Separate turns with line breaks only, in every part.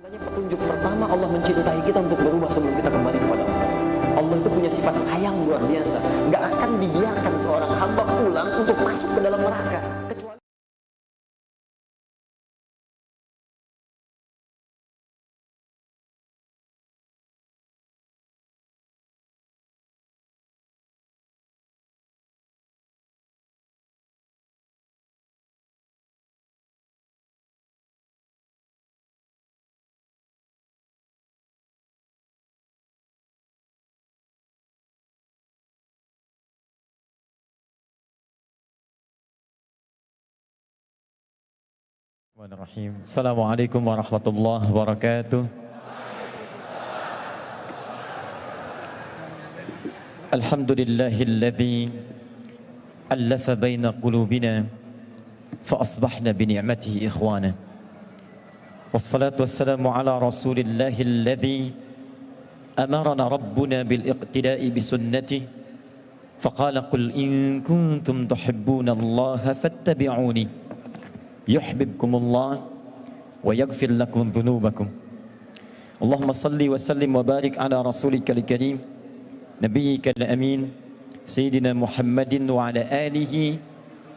Petunjuk pertama, Allah mencintai kita untuk berubah sebelum kita kembali kepada Allah. Allah itu punya sifat sayang luar biasa. Gak akan dibiarkan seorang hamba pulang untuk masuk ke dalam neraka kecuali
Bismillahirrahmanirrahim. Assalamualaikum warahmatullahi wabarakatuh. Alhamdulillahilladzi allafa baina qulubina fa asbahna bi ni'matihi ikhwana. Wassalatu wassalamu ala rasulillahilladzi amarna rabbuna bil iqtida'i bi sunnatihi faqala qul in kuntum tuhibbuna allaha fattabi'uni yuhibbukumullah wa yaghfir lakum dhunubakum. Allahumma salli wa sallim wa barik ala rasulikal karim nabiyyikal amin sayyidina Muhammadin wa ala alihi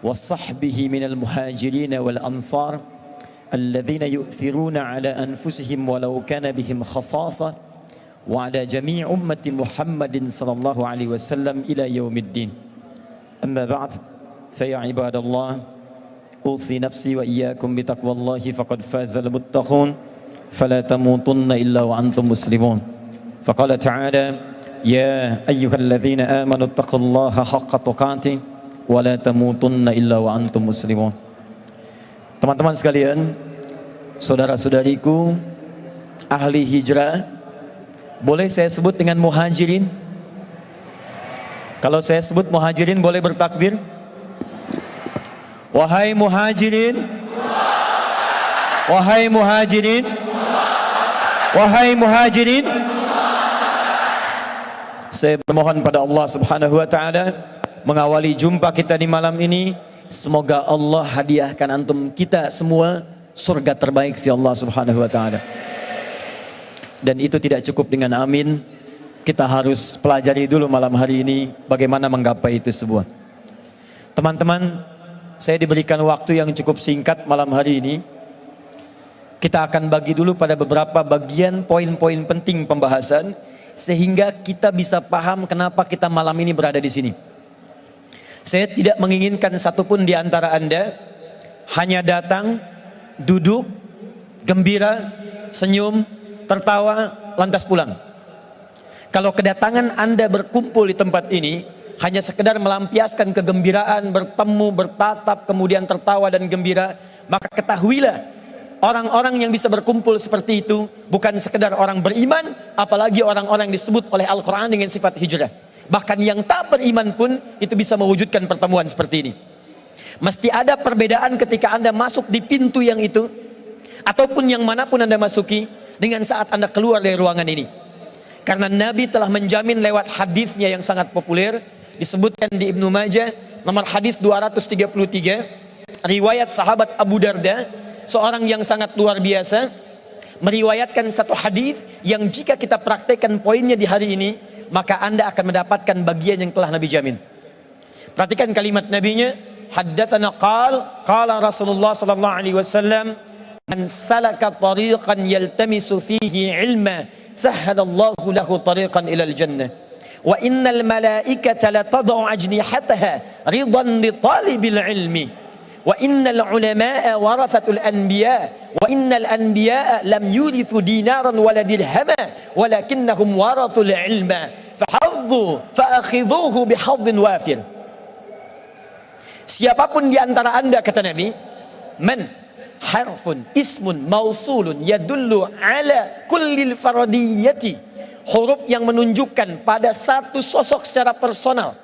wa sahbihi minal muhajirin wal ansar alladhina yu'thiruna ala anfusihim walau kana bihim khasasah wa ala jami' ummati Muhammadin sallallahu alaihi wasallam ila yaumiddin. Amma ba'd, fa ya ibadallah, أوصي نفسي وإياكم بتقوى الله فقد فاز المتقون فلا تموتن إلا وأنتم مسلمون. فقال تعالى يا أيها الذين آمنوا اتقوا الله حق تقاته ولا تموتن إلا وأنتم مسلمون. Teman-teman sekalian, saudara-saudariku ahli hijrah, boleh saya sebut dengan muhajirin? Kalau saya sebut muhajirin boleh bertakbir? Wahai muhajirin, wahai muhajirin, wahai muhajirin, saya bermohon pada Allah Subhanahu wa taala mengawali jumpa kita di malam ini, semoga Allah hadiahkan antum kita semua surga terbaik si Allah Subhanahu wa taala. Dan itu tidak cukup dengan amin, kita harus pelajari dulu malam hari ini bagaimana menggapai itu semua. Teman-teman, saya diberikan waktu yang cukup singkat malam hari ini. Kita akan bagi dulu pada beberapa bagian poin-poin penting pembahasan sehingga kita bisa paham kenapa kita malam ini berada di sini. Saya tidak menginginkan satupun di antara Anda hanya datang, duduk, gembira, senyum, tertawa, lantas pulang. Kalau kedatangan Anda berkumpul di tempat ini hanya sekedar melampiaskan kegembiraan, bertemu, bertatap, kemudian tertawa dan gembira, maka ketahuilah orang-orang yang bisa berkumpul seperti itu bukan sekedar orang beriman, apalagi orang-orang yang disebut oleh Al-Quran dengan sifat hijrah. Bahkan yang tak beriman pun itu bisa mewujudkan pertemuan seperti ini. Mesti ada perbedaan ketika Anda masuk di pintu yang itu ataupun yang manapun Anda masuki dengan saat Anda keluar dari ruangan ini. Karena Nabi telah menjamin lewat hadisnya yang sangat populer, disebutkan di Ibnu Majah nomor hadis 233, riwayat sahabat Abu Darda, seorang yang sangat luar biasa, meriwayatkan satu hadis yang jika kita praktekkan poinnya di hari ini, maka Anda akan mendapatkan bagian yang telah Nabi jamin. Perhatikan kalimat Nabinya, haddatsana qala Rasulullah sallallahu alaihi wasallam, man salaka tariqan yaltamisu fihi ilma sahhalallahu lahu tariqan ilal jannah. Wa innal malaikata la tad'u ajnihataha ridan li talibil ilmi. Wa innal ulama'a warathatul anbiya. Wa innal anbiya'a lam yurithu dinaran wala dirhama walakinnahum warathul ilma. Fahadhu fa'akhidhuhu bihadhin wafir. Siapapun di antara Anda, kata Nabi, man harfun ismun mausulun yadullu ala kullil faradiyati, huruf yang menunjukkan pada satu sosok secara personal,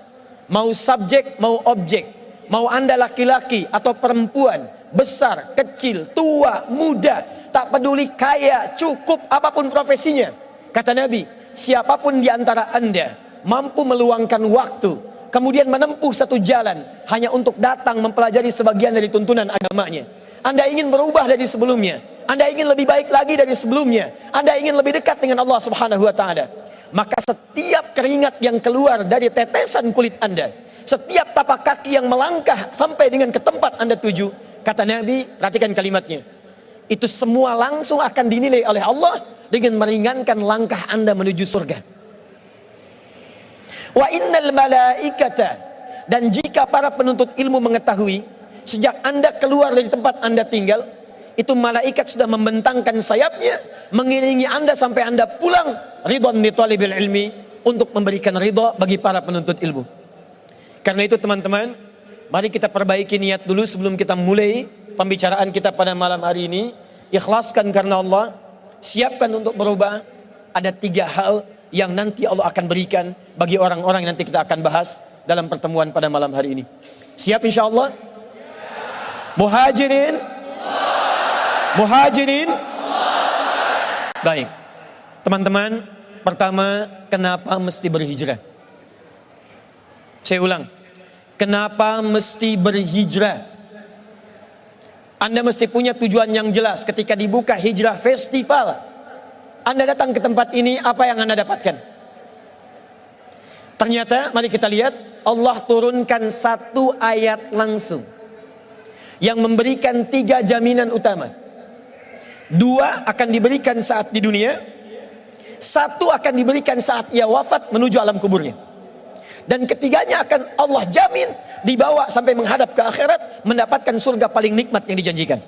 mau subjek mau objek, mau Anda laki-laki atau perempuan, besar, kecil, tua, muda, tak peduli kaya, cukup, apapun profesinya, kata Nabi, siapapun di antara Anda mampu meluangkan waktu kemudian menempuh satu jalan hanya untuk datang mempelajari sebagian dari tuntunan agamanya, Anda ingin berubah dari sebelumnya, Anda ingin lebih baik lagi dari sebelumnya, Anda ingin lebih dekat dengan Allah Subhanahu wa taala, maka setiap keringat yang keluar dari tetesan kulit Anda, setiap tapak kaki yang melangkah sampai dengan ke tempat Anda tuju, kata Nabi, perhatikan kalimatnya, itu semua langsung akan dinilai oleh Allah dengan meringankan langkah Anda menuju surga. Wa innal malaikata, dan jika para penuntut ilmu mengetahui, sejak Anda keluar dari tempat Anda tinggal, itu malaikat sudah membentangkan sayapnya mengiringi Anda sampai Anda pulang, ridwan li talibil ilmi, untuk memberikan ridha bagi para penuntut ilmu. Karena itu teman-teman, mari kita perbaiki niat dulu sebelum kita mulai pembicaraan kita pada malam hari ini. Ikhlaskan karena Allah, siapkan untuk berubah. Ada 3 hal yang nanti Allah akan berikan bagi orang-orang yang nanti kita akan bahas dalam pertemuan pada malam hari ini. Siap insyaallah? Muhajirin. Baik. Teman-teman, pertama, kenapa mesti berhijrah? Saya ulang. Kenapa mesti berhijrah? Anda mesti punya tujuan yang jelas. Ketika dibuka hijrah festival, Anda datang ke tempat ini, apa yang Anda dapatkan? Ternyata, mari kita lihat, Allah turunkan 1 ayat langsung yang memberikan 3 jaminan utama. 2 akan diberikan saat di dunia, 1 akan diberikan saat ia wafat menuju alam kuburnya, dan ketiganya akan Allah jamin dibawa sampai menghadap ke akhirat, mendapatkan surga paling nikmat yang dijanjikan.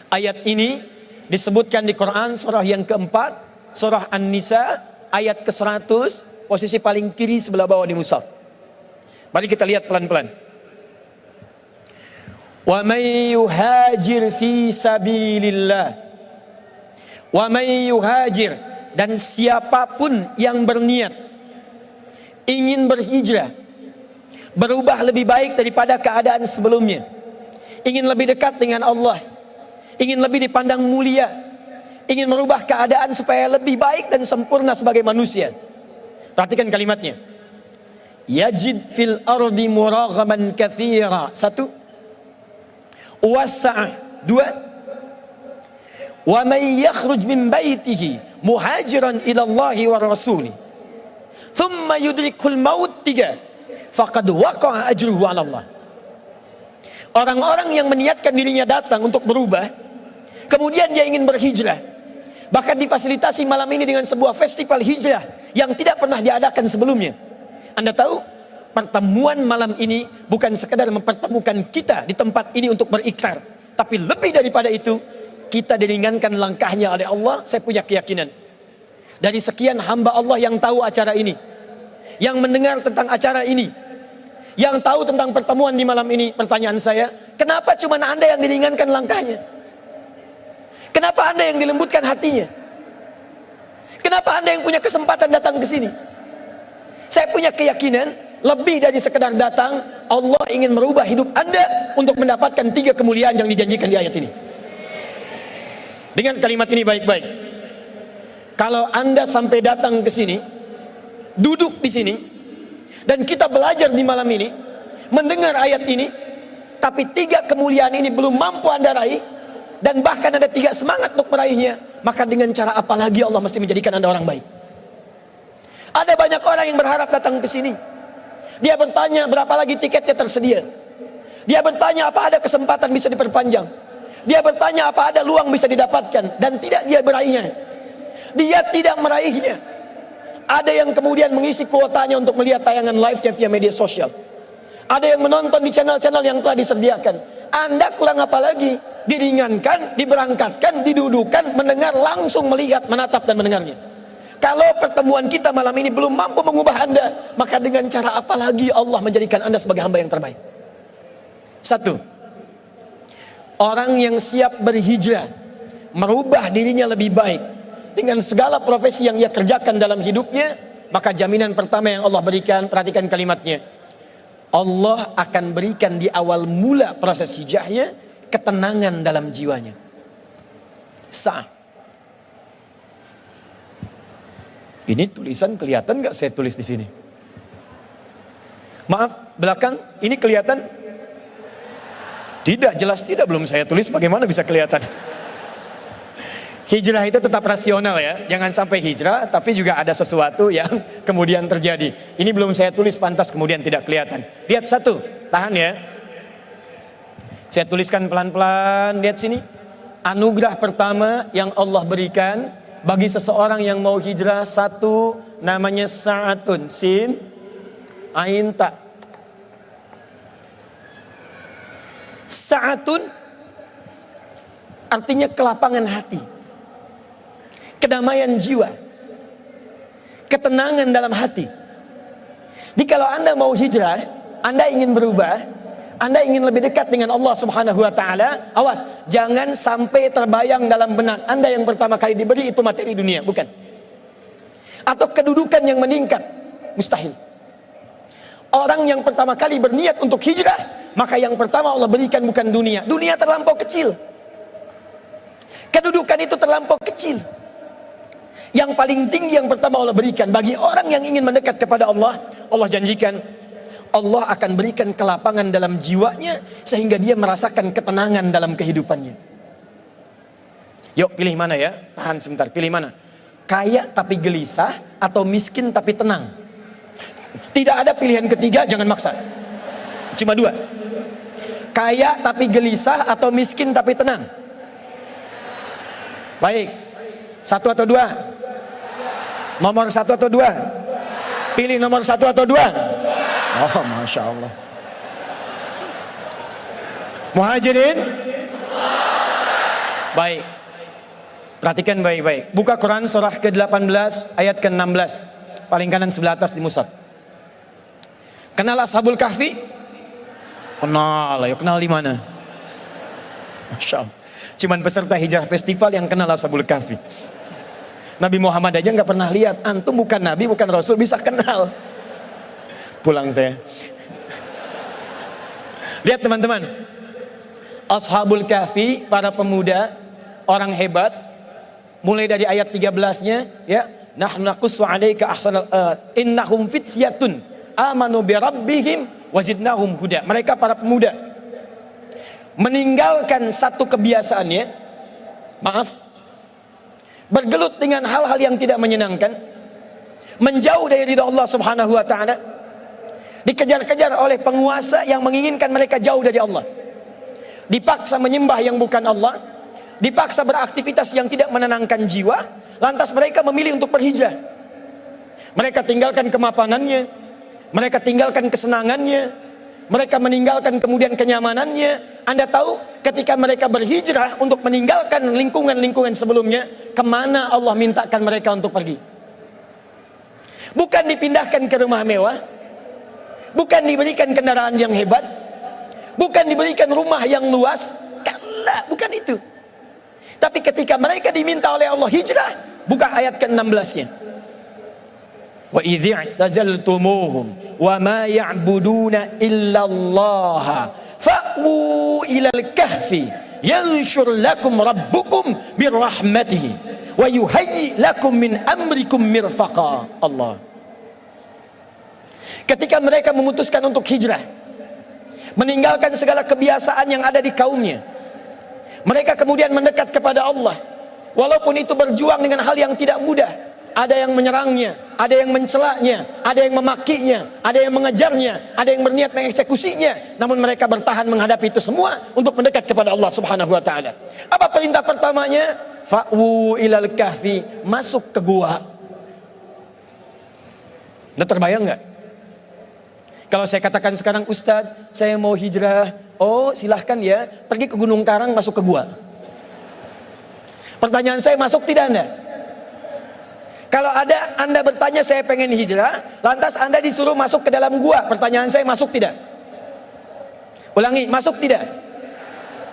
Ayat ini disebutkan di Quran surah yang keempat, surah An-Nisa ayat ke-100, posisi paling kiri sebelah bawah di mushaf. Mari kita lihat pelan-pelan. Wa may yuhajir fi sabilillah, wa may yuhajir, dan siapapun yang berniat ingin berhijrah, berubah lebih baik daripada keadaan sebelumnya, ingin lebih dekat dengan Allah, ingin lebih dipandang mulia, ingin merubah keadaan supaya lebih baik dan sempurna sebagai manusia. Perhatikan kalimatnya. Yajid fil ardi muraghaman katsira. 1. Wasa'ah. 2. Wa may yakhruj min baitihi muhajiran ila Allah wa rasuli thumma yudrikul maut. 3. Faqad waqa'a ajruhu 'ala Allah. Orang-orang yang meniatkan dirinya datang untuk berubah, kemudian dia ingin berhijrah, bahkan difasilitasi malam ini dengan sebuah festival hijrah yang tidak pernah diadakan sebelumnya. Anda tahu, pertemuan malam ini bukan sekedar mempertemukan kita di tempat ini untuk berikrar, tapi lebih daripada itu, kita diringankan langkahnya oleh Allah. Saya punya keyakinan, dari sekian hamba Allah yang tahu acara ini, yang mendengar tentang acara ini, yang tahu tentang pertemuan di malam ini, pertanyaan saya, kenapa cuma Anda yang diringankan langkahnya? Kenapa Anda yang dilembutkan hatinya? Kenapa Anda yang punya kesempatan datang ke sini? Saya punya keyakinan, lebih dari sekedar datang, Allah ingin merubah hidup Anda untuk mendapatkan 3 kemuliaan yang dijanjikan di ayat ini. Dengan kalimat ini baik-baik. Kalau Anda sampai datang ke sini, duduk di sini, dan kita belajar di malam ini, mendengar ayat ini, tapi 3 kemuliaan ini belum mampu Anda raih, dan bahkan ada 3 semangat untuk meraihnya, maka dengan cara apa lagi Allah mesti menjadikan Anda orang baik? Ada banyak orang yang berharap datang ke sini. Dia bertanya berapa lagi tiketnya tersedia. Dia bertanya apa ada kesempatan bisa diperpanjang. Dia bertanya apa ada luang bisa didapatkan, dan tidak dia meraihnya. Dia tidak meraihnya. Ada yang kemudian mengisi kuotanya untuk melihat tayangan live-nya via media sosial. Ada yang menonton di channel-channel yang telah disediakan. Anda kurang apa lagi? Diringankan, diberangkatkan, didudukan, mendengar, langsung melihat, menatap dan mendengarnya. Kalau pertemuan kita malam ini belum mampu mengubah Anda, maka dengan cara apa lagi Allah menjadikan Anda sebagai hamba yang terbaik? 1. Orang yang siap berhijrah, merubah dirinya lebih baik dengan segala profesi yang ia kerjakan dalam hidupnya, maka jaminan pertama yang Allah berikan, perhatikan kalimatnya, Allah akan berikan di awal mula proses hijrahnya ketenangan dalam jiwanya. Ini tulisan kelihatan nggak saya tulis di sini? Maaf, belakang ini kelihatan? Tidak, jelas tidak, belum saya tulis, bagaimana bisa kelihatan? Hijrah itu tetap rasional ya. Jangan sampai hijrah tapi juga ada sesuatu yang kemudian terjadi. Ini belum saya tulis pantas kemudian tidak kelihatan. Lihat satu, tahan ya. Saya tuliskan pelan-pelan, lihat sini. Anugerah pertama yang Allah berikan bagi seseorang yang mau hijrah, satu namanya sa'atun, sin ain ta. Sa'atun artinya kelapangan hati, kedamaian jiwa, ketenangan dalam hati. Jadi kalau Anda mau hijrah, Anda ingin berubah, Anda ingin lebih dekat dengan Allah Subhanahu wa taala, awas, jangan sampai terbayang dalam benak Anda yang pertama kali diberi itu materi dunia, bukan. Atau kedudukan yang meningkat, mustahil. Orang yang pertama kali berniat untuk hijrah, maka yang pertama Allah berikan bukan dunia. Dunia terlampau kecil. Kedudukan itu terlampau kecil. Yang paling tinggi yang pertama Allah berikan bagi orang yang ingin mendekat kepada Allah, Allah janjikan Allah akan berikan kelapangan dalam jiwanya sehingga dia merasakan ketenangan dalam kehidupannya. Yuk pilih mana ya? Tahan sebentar, pilih mana? Kaya tapi gelisah atau miskin tapi tenang? Tidak ada pilihan ketiga, jangan maksa. Cuma dua. Kaya tapi gelisah atau miskin tapi tenang? Baik. Satu atau dua? Nomor satu atau dua? Pilih nomor satu atau dua? Oh, Masya Allah. Muhajirin? Baik. Perhatikan baik-baik. Buka Quran surah ke-18 ayat ke-16. Paling kanan sebelah atas di mushaf. Kenal Ashabul Kahfi? Kenal, ayo kenal di mana? Masya Allah. Cuman peserta hijrah festival yang kenal Ashabul Kahfi. Nabi Muhammad aja nggak pernah lihat. Antum bukan Nabi, bukan Rasul, bisa kenal. Pulang saya. Lihat teman-teman. Ashabul Kahfi, para pemuda, orang hebat. Mulai dari ayat 13-nya, ya. Nahnu naqussu 'alaika ahsanal innahum fityatun amanu bi rabbihim wazidnahum huda. Mereka para pemuda meninggalkan satu kebiasaannya, maaf, bergelut dengan hal-hal yang tidak menyenangkan, menjauh dari ridha Allah Subhanahu wa taala, dikejar-kejar oleh penguasa yang menginginkan mereka jauh dari Allah, dipaksa menyembah yang bukan Allah, dipaksa beraktivitas yang tidak menenangkan jiwa, lantas mereka memilih untuk berhijrah. Mereka tinggalkan kemapanannya, mereka tinggalkan kesenangannya, mereka meninggalkan kemudian kenyamanannya. Anda tahu ketika mereka berhijrah untuk meninggalkan lingkungan-lingkungan sebelumnya, kemana Allah mintakan mereka untuk pergi? Bukan dipindahkan ke rumah mewah, bukan diberikan kendaraan yang hebat, bukan diberikan rumah yang luas, bukan itu. Tapi ketika mereka diminta oleh Allah hijrah, buka ayat ke-16-nya. Wa idh i'tazaltumuhum wa ma ya'buduna illallah fa'u ilal kahfi yanshur lakum rabbukum birrahmatihi wa yuhayyi lakum min amrikum mirfaqa. Allah. Ketika mereka memutuskan untuk hijrah, meninggalkan segala kebiasaan yang ada di kaumnya, mereka kemudian mendekat kepada Allah. Walaupun itu berjuang dengan hal yang tidak mudah. Ada yang menyerangnya, ada yang mencelaknya, ada yang memakinya, ada yang mengejarnya, ada yang berniat mengeksekusinya. Namun mereka bertahan menghadapi itu semua untuk mendekat kepada Allah Subhanahu wa taala. Apa perintah pertamanya? Fa'u ilal kahfi, masuk ke gua. Udah terbayang nggak? Kalau saya katakan sekarang, Ustadz, saya mau hijrah. Oh, silahkan ya, pergi ke Gunung Karang, masuk ke gua. Pertanyaan saya, masuk tidak Anda? Kalau ada Anda bertanya, saya pengen hijrah, lantas Anda disuruh masuk ke dalam gua. Pertanyaan saya, masuk tidak? Ulangi, masuk tidak?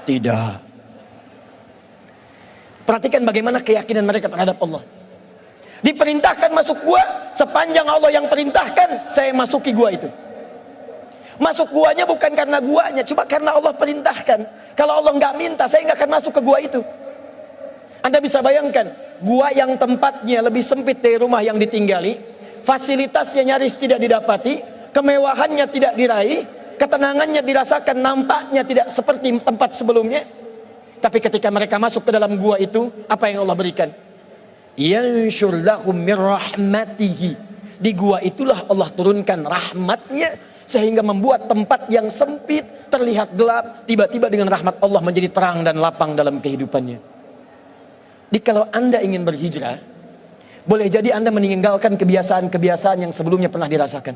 Tidak. Perhatikan bagaimana keyakinan mereka terhadap Allah. Diperintahkan masuk gua, sepanjang Allah yang perintahkan, saya masuki gua itu. Masuk guanya bukan karena guanya, cuma karena Allah perintahkan. Kalau Allah nggak minta, saya nggak akan masuk ke gua itu. Anda bisa bayangkan, gua yang tempatnya lebih sempit dari rumah yang ditinggali, fasilitasnya nyaris tidak didapati, kemewahannya tidak diraih, ketenangannya dirasakan, nampaknya tidak seperti tempat sebelumnya. Tapi ketika mereka masuk ke dalam gua itu, apa yang Allah berikan? Yanshur lahum min rahmatihi. Di gua itulah Allah turunkan rahmatnya, sehingga membuat tempat yang sempit terlihat gelap, tiba-tiba dengan rahmat Allah menjadi terang dan lapang dalam kehidupannya. Jadi kalau Anda ingin berhijrah, boleh jadi Anda meninggalkan kebiasaan-kebiasaan yang sebelumnya pernah dirasakan.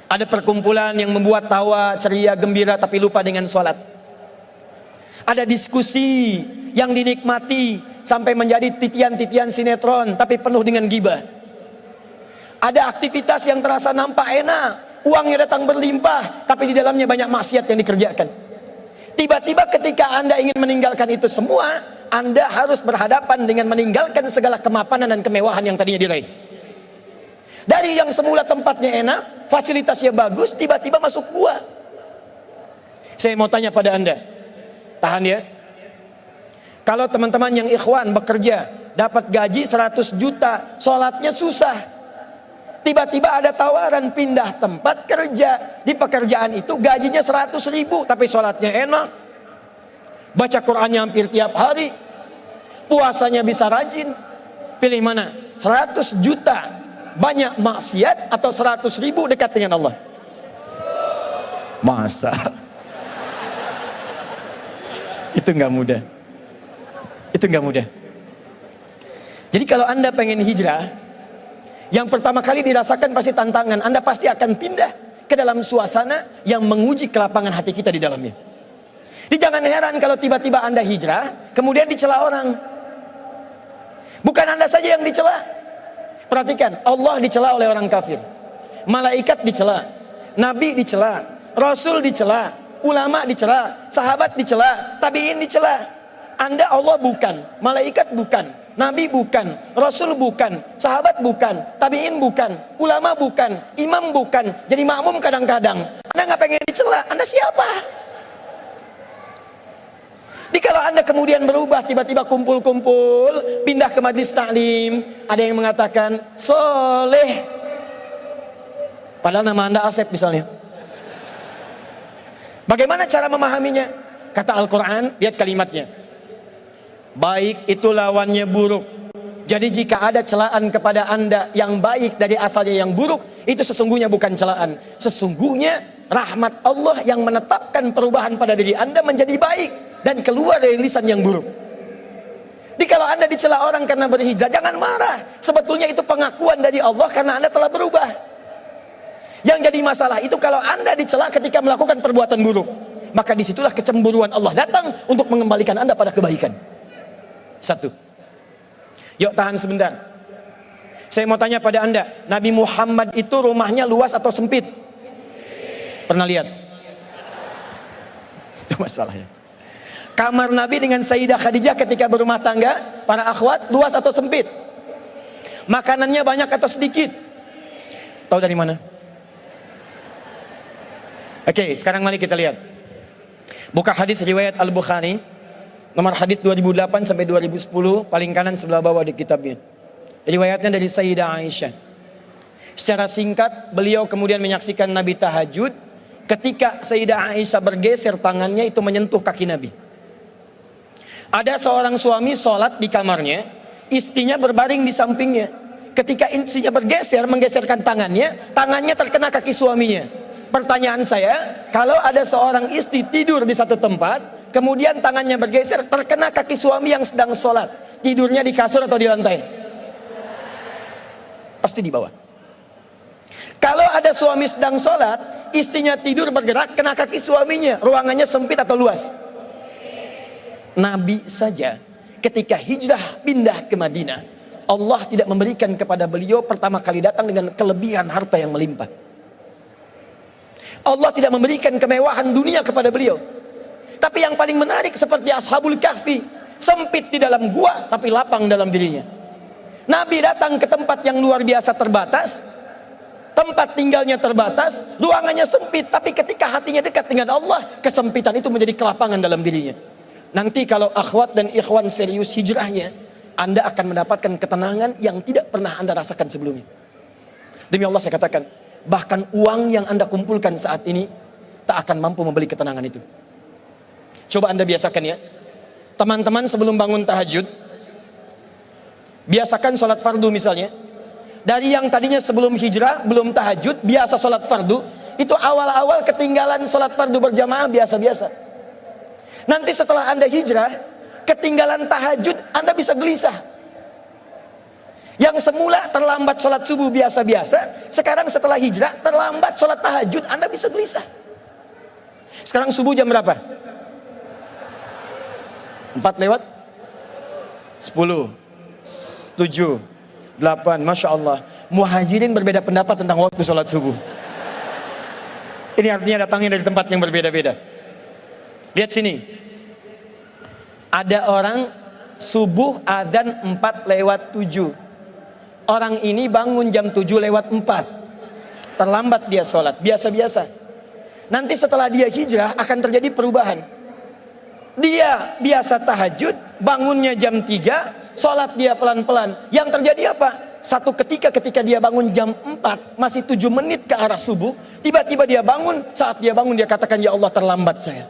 Ada perkumpulan yang membuat tawa, ceria, gembira, tapi lupa dengan sholat. Ada diskusi yang dinikmati sampai menjadi titian-titian sinetron, tapi penuh dengan gibah. Ada aktivitas yang terasa nampak enak, uangnya datang berlimpah, tapi di dalamnya banyak maksiat yang dikerjakan. Tiba-tiba ketika Anda ingin meninggalkan itu semua, Anda harus berhadapan dengan meninggalkan segala kemapanan dan kemewahan yang tadinya diraih. Dari yang semula tempatnya enak, fasilitasnya bagus, tiba-tiba masuk gua. Saya mau tanya pada Anda, tahan ya. Kalau teman-teman yang ikhwan bekerja, dapat gaji 100 juta, sholatnya susah. Tiba-tiba ada tawaran pindah tempat kerja. Di pekerjaan itu gajinya 100 ribu, tapi sholatnya enak. Baca Qur'annya hampir tiap hari. Puasanya bisa rajin. Pilih mana? 100 juta banyak maksiat atau 100 ribu dekat dengan Allah? Masa? Itu nggak mudah. Itu nggak mudah. Jadi kalau Anda pengen hijrah, yang pertama kali dirasakan pasti tantangan. Anda pasti akan pindah ke dalam suasana yang menguji kelapangan hati kita di dalamnya. Jadi jangan heran kalau tiba-tiba Anda hijrah, kemudian dicela orang. Bukan Anda saja yang dicela. Perhatikan, Allah dicela oleh orang kafir, malaikat dicela, nabi dicela, rasul dicela, ulama dicela, sahabat dicela, tabiin dicela. Anda Allah bukan, malaikat bukan, nabi bukan, rasul bukan, sahabat bukan, tabiin bukan, ulama bukan, imam bukan, jadi makmum kadang-kadang. Anda nggak pengen dicela, Anda siapa? Jadi kalau Anda kemudian berubah, tiba-tiba kumpul-kumpul, pindah ke majlis taklim, ada yang mengatakan soleh, padahal nama Anda Asep misalnya. Bagaimana cara memahaminya? Kata Al-Quran, lihat kalimatnya, baik itu lawannya buruk. Jadi jika ada celaan kepada Anda yang baik dari asalnya yang buruk, itu sesungguhnya bukan celaan. Sesungguhnya rahmat Allah yang menetapkan perubahan pada diri Anda menjadi baik dan keluar dari lisan yang buruk. Jadi kalau Anda dicela orang karena berhijrah, jangan marah. Sebetulnya itu pengakuan dari Allah karena Anda telah berubah. Yang jadi masalah itu kalau Anda dicela ketika melakukan perbuatan buruk, maka disitulah kecemburuan Allah datang untuk mengembalikan Anda pada kebaikan. Satu. Yuk tahan sebentar. Saya mau tanya pada Anda, Nabi Muhammad itu rumahnya luas atau sempit? Pernah lihat? Itu masalahnya. Kamar Nabi dengan Sayyidah Khadijah ketika berumah tangga, para akhwat, luas atau sempit? Makanannya banyak atau sedikit? Tahu dari mana? Oke, sekarang mari kita lihat. Buka hadis riwayat Al-Bukhari, nomor hadis 2008 sampai 2010, paling kanan sebelah bawah di kitabnya. Riwayatnya dari Sayyidah Aisyah. Secara singkat, beliau kemudian menyaksikan Nabi tahajud. Ketika Sayyidah Aisyah bergeser tangannya itu menyentuh kaki Nabi. Ada seorang suami sholat di kamarnya, istrinya berbaring di sampingnya. Ketika istrinya bergeser, menggeserkan tangannya, tangannya terkena kaki suaminya. Pertanyaan saya, kalau ada seorang istri tidur di satu tempat, kemudian tangannya bergeser, terkena kaki suami yang sedang sholat, tidurnya di kasur atau di lantai? Pasti di bawah. Kalau ada suami sedang sholat, istrinya tidur bergerak, kena kaki suaminya, ruangannya sempit atau luas? Nabi saja ketika hijrah pindah ke Madinah, Allah tidak memberikan kepada beliau pertama kali datang dengan kelebihan harta yang melimpah. Allah tidak memberikan kemewahan dunia kepada beliau. Tapi yang paling menarik seperti Ashabul Kahfi, sempit di dalam gua tapi lapang dalam dirinya. Nabi datang ke tempat yang luar biasa terbatas, tempat tinggalnya terbatas, ruangannya sempit, tapi ketika hatinya dekat dengan Allah, kesempitan itu menjadi kelapangan dalam dirinya. Nanti kalau akhwat dan ikhwan serius hijrahnya, Anda akan mendapatkan ketenangan yang tidak pernah Anda rasakan sebelumnya. Demi Allah saya katakan, bahkan uang yang Anda kumpulkan saat ini tak akan mampu membeli ketenangan itu.
Coba Anda biasakan ya. Teman-teman sebelum bangun tahajud, biasakan sholat fardu misalnya. Dari yang tadinya sebelum hijrah, belum tahajud, biasa sholat fardu, itu awal-awal ketinggalan sholat fardu berjamaah biasa-biasa. Nanti setelah Anda hijrah, ketinggalan tahajud, Anda bisa gelisah. Yang semula terlambat sholat subuh biasa-biasa, sekarang setelah hijrah, terlambat sholat tahajud, Anda bisa gelisah. Sekarang subuh jam berapa? 4 lewat 10, 7, 8, Masya Allah. Muhajirin berbeda pendapat tentang waktu sholat subuh. Ini artinya datangnya dari tempat yang berbeda-beda. Lihat sini. Ada orang subuh adzan 4 lewat 7. Orang ini bangun jam 7 lewat 4. Terlambat dia sholat, biasa-biasa. Nanti setelah dia hijrah akan terjadi perubahan. Dia biasa tahajud, bangunnya jam 3, sholat dia pelan-pelan. Yang terjadi apa? Satu ketika dia bangun jam 4, masih 7 menit ke arah subuh, tiba-tiba dia bangun, saat dia bangun dia katakan, ya Allah terlambat saya.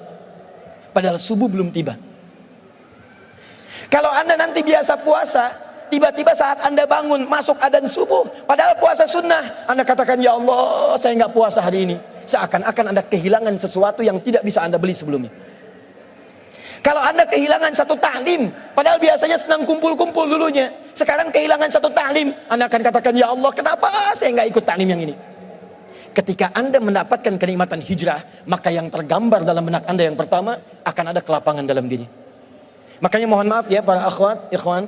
Padahal subuh belum tiba. Kalau Anda nanti biasa puasa, tiba-tiba saat Anda bangun, masuk adzan subuh, padahal puasa sunnah, Anda katakan, ya Allah saya nggak puasa hari ini. Seakan-akan Anda kehilangan sesuatu yang tidak bisa Anda beli sebelumnya. Kalau Anda kehilangan satu taklim, padahal biasanya senang kumpul-kumpul dulunya, sekarang kehilangan satu taklim, Anda akan katakan, ya Allah kenapa saya nggak ikut taklim yang ini. Ketika Anda mendapatkan kenikmatan hijrah, maka yang tergambar dalam benak Anda yang pertama, akan ada kelapangan dalam diri. Makanya mohon maaf ya para akhwat, ikhwan,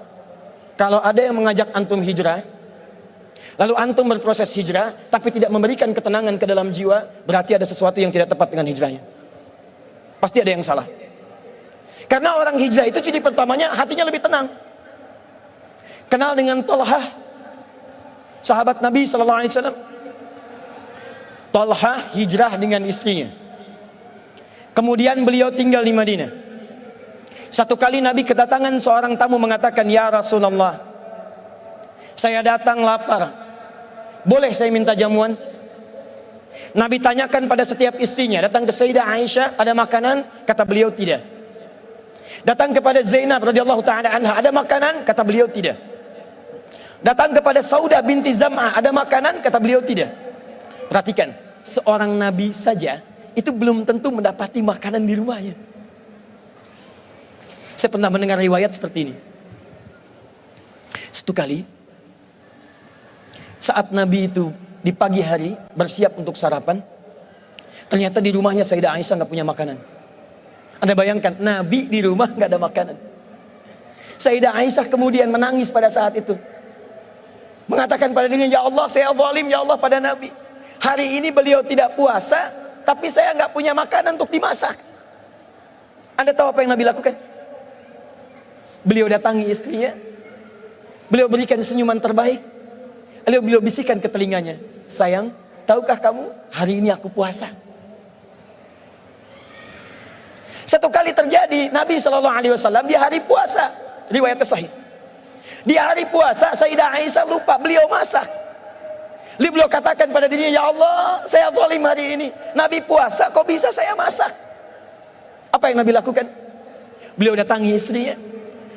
kalau ada yang mengajak antum hijrah, lalu antum berproses hijrah, tapi tidak memberikan ketenangan ke dalam jiwa, berarti ada sesuatu yang tidak tepat dengan hijrahnya. Pasti ada yang salah. Karena orang hijrah itu ciri pertamanya hatinya lebih tenang. Kenal dengan Talhah, sahabat Nabi SAW. Talhah hijrah dengan istrinya. Kemudian beliau tinggal di Madinah. Satu kali Nabi kedatangan seorang tamu mengatakan, ya Rasulullah, saya datang lapar, boleh saya minta jamuan? Nabi tanyakan pada setiap istrinya, datang ke Sayyidah Aisyah, ada makanan? Kata beliau tidak. Datang kepada Zainab radhiyallahu taala anha, ada makanan? Kata beliau tidak. Datang kepada Saudah binti Zam'ah, ada makanan? Kata beliau tidak. Perhatikan, seorang nabi saja itu belum tentu mendapati makanan di rumahnya. Saya pernah mendengar riwayat seperti ini. Satu kali saat Nabi itu di pagi hari bersiap untuk sarapan, ternyata di rumahnya Sayyidah Aisyah nggak punya makanan. Anda bayangkan, Nabi di rumah nggak ada makanan. Sayyidah Aisyah kemudian menangis pada saat itu, mengatakan pada dirinya, ya Allah saya zalim ya Allah pada Nabi. Hari ini beliau tidak puasa, tapi saya nggak punya makanan untuk dimasak. Anda tahu apa yang Nabi lakukan? Beliau datangi istrinya, beliau berikan senyuman terbaik, lalu beliau bisikan ke telinganya, sayang, tahukah kamu hari ini aku puasa? Satu kali terjadi, Nabi SAW di hari puasa, riwayat sahih. Di hari puasa Sayyidah Aisyah lupa beliau masak. Lalu beliau katakan pada dirinya, ya Allah saya zalim hari ini, Nabi puasa kok bisa saya masak? Apa yang Nabi lakukan? Beliau datangi istrinya,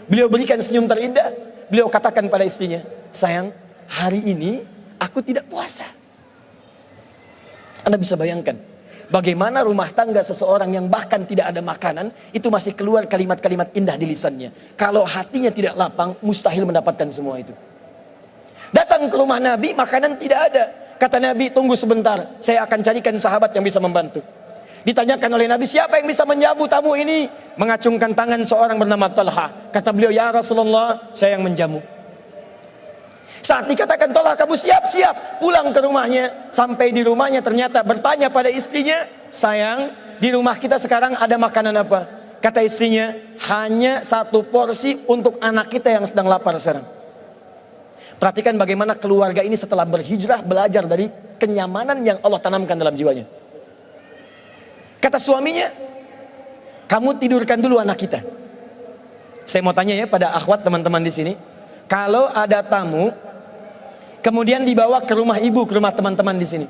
beliau berikan senyum terindah, beliau katakan pada istrinya, sayang hari ini aku tidak puasa. Anda bisa bayangkan bagaimana rumah tangga seseorang yang bahkan tidak ada makanan, itu masih keluar kalimat-kalimat indah di lisannya. Kalau hatinya tidak lapang, mustahil mendapatkan semua itu. Datang ke rumah Nabi, makanan tidak ada. Kata Nabi, tunggu sebentar, saya akan carikan sahabat yang bisa membantu. Ditanyakan oleh Nabi, siapa yang bisa menjamu tamu ini? Mengacungkan tangan seorang bernama Talha. Kata beliau, ya Rasulullah, saya yang menjamu. Saat dikatakan Talha, kamu siap-siap pulang ke rumahnya. Sampai di rumahnya ternyata bertanya pada istrinya, sayang, di rumah kita sekarang ada makanan apa? Kata istrinya, hanya 1 porsi untuk anak kita yang sedang lapar sekarang. Perhatikan bagaimana keluarga ini setelah berhijrah belajar dari kenyamanan yang Allah tanamkan dalam jiwanya. Kata suaminya, kamu tidurkan dulu anak kita. Saya mau tanya ya pada akhwat teman-teman di sini, kalau ada tamu kemudian dibawa ke rumah ibu, ke rumah teman-teman di sini,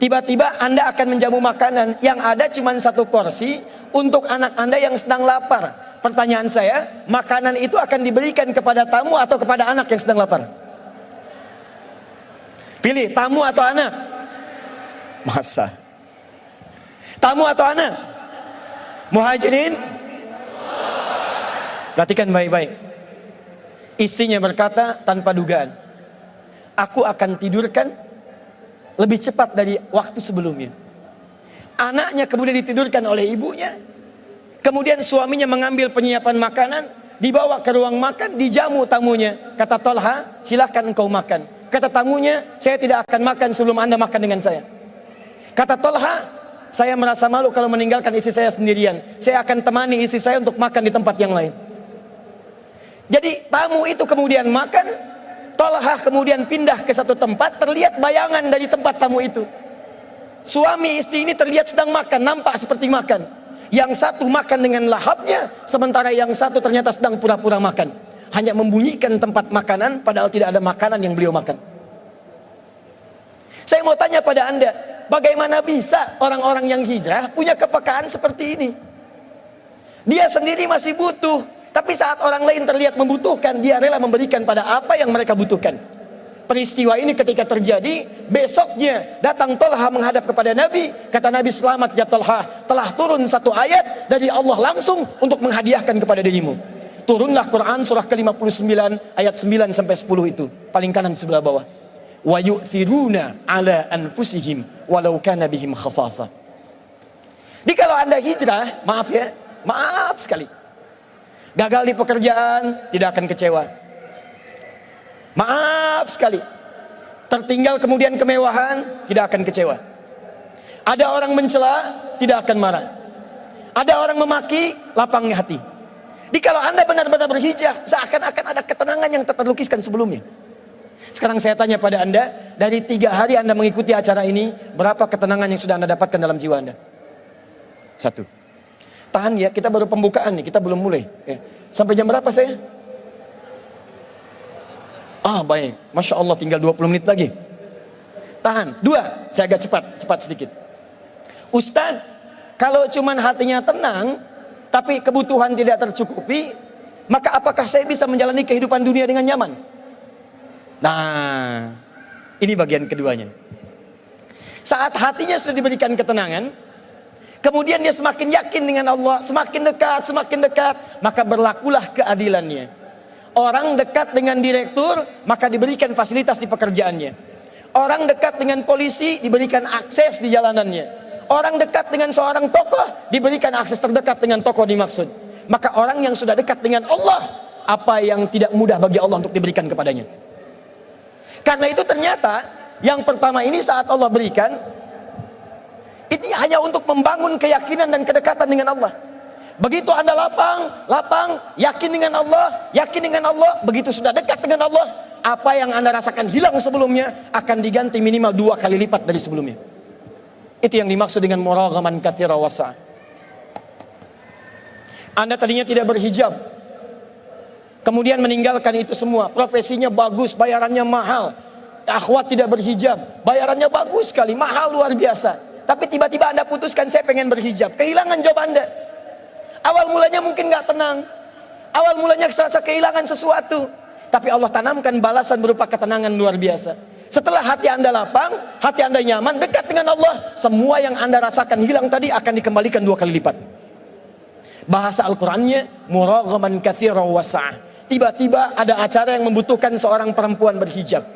Tiba-tiba Anda akan menjamu makanan yang ada cuma satu porsi untuk anak Anda yang sedang lapar. Pertanyaan saya, makanan itu akan diberikan kepada tamu atau kepada anak yang sedang lapar? Pilih, tamu atau anak? Masa? Tamu atau anak? Muhajirin? Perhatikan baik-baik. Istrinya berkata tanpa dugaan, aku akan tidurkan lebih cepat dari waktu sebelumnya. Anaknya kemudian ditidurkan oleh ibunya. Kemudian suaminya mengambil penyiapan makanan, dibawa ke ruang makan, dijamu tamunya. Kata Talha, silakan engkau makan. Kata tamunya, saya tidak akan makan sebelum Anda makan dengan saya. Kata Talha, saya merasa malu kalau meninggalkan istri saya sendirian. Saya akan temani istri saya untuk makan di tempat yang lain. Jadi tamu itu kemudian makan, Talha kemudian pindah ke satu tempat, terlihat bayangan dari tempat tamu itu. Suami istri ini terlihat sedang makan, nampak seperti makan. Yang satu makan dengan lahapnya, sementara yang satu ternyata sedang pura-pura makan. Hanya membunyikan tempat makanan, padahal tidak ada makanan yang beliau makan. Saya mau tanya pada Anda, bagaimana bisa orang-orang yang hijrah punya kepekaan seperti ini? Dia sendiri masih butuh, tapi saat orang lain terlihat membutuhkan, dia rela memberikan pada apa yang mereka butuhkan. Peristiwa ini ketika terjadi, besoknya datang Talha menghadap kepada Nabi. Kata Nabi, selamat ya Talha, telah turun satu ayat dari Allah langsung untuk menghadiahkan kepada dirimu. Turunlah Quran surah ke-59 ayat 9 sampai 10 itu, paling kanan sebelah bawah. Wa yu'thiruna ala anfusihim walau kana bihim khasasa. Jadi kalau Anda hijrah, maaf ya, maaf sekali. Gagal di pekerjaan, tidak akan kecewa. Maaf sekali. Tertinggal kemudian kemewahan, tidak akan kecewa. Ada orang mencela, tidak akan marah. Ada orang memaki, lapangnya hati. Jadi kalau Anda benar-benar berhijrah, seakan-akan ada ketenangan yang tak terlukiskan sebelumnya. Sekarang saya tanya pada Anda, dari 3 hari Anda mengikuti acara ini, berapa ketenangan yang sudah Anda dapatkan dalam jiwa Anda? 1. Tahan ya, kita baru pembukaan nih, kita belum mulai. Sampai jam berapa saya? Baik, Masya Allah, tinggal 20 menit lagi. Tahan. 2, saya agak cepat sedikit. Ustaz, kalau cuman hatinya tenang, tapi kebutuhan tidak tercukupi, maka apakah saya bisa menjalani kehidupan dunia dengan nyaman? Nah, ini bagian keduanya. Saat hatinya sudah diberikan ketenangan, kemudian dia semakin yakin dengan Allah, semakin dekat, maka berlakulah keadilannya. Orang dekat dengan direktur, maka diberikan fasilitas di pekerjaannya. Orang dekat dengan polisi, diberikan akses di jalanannya. Orang dekat dengan seorang tokoh, diberikan akses terdekat dengan tokoh dimaksud. Maka orang yang sudah dekat dengan Allah, apa yang tidak mudah bagi Allah untuk diberikan kepadanya. Karena itu ternyata, yang pertama ini saat Allah berikan, ini hanya untuk membangun keyakinan dan kedekatan dengan Allah. Begitu Anda lapang, yakin dengan Allah, begitu sudah dekat dengan Allah, apa yang Anda rasakan hilang sebelumnya akan diganti minimal 2 kali lipat dari sebelumnya. Itu yang dimaksud dengan muraghaman katsira wasa'. Anda tadinya tidak berhijab, kemudian meninggalkan itu semua, profesinya bagus, bayarannya mahal. Akhwat tidak berhijab, bayarannya bagus sekali, mahal luar biasa. Tapi tiba-tiba Anda putuskan, saya pengen berhijab, kehilangan job Anda. Awal mulanya mungkin gak tenang, awal mulanya serasa kehilangan sesuatu, tapi Allah tanamkan balasan berupa ketenangan luar biasa. Setelah hati Anda lapang, hati Anda nyaman, dekat dengan Allah, semua yang Anda rasakan hilang tadi akan dikembalikan 2 kali lipat. Bahasa Al-Qurannya muraghaman katsira wasa'ah. Tiba-tiba ada acara yang membutuhkan seorang perempuan berhijab.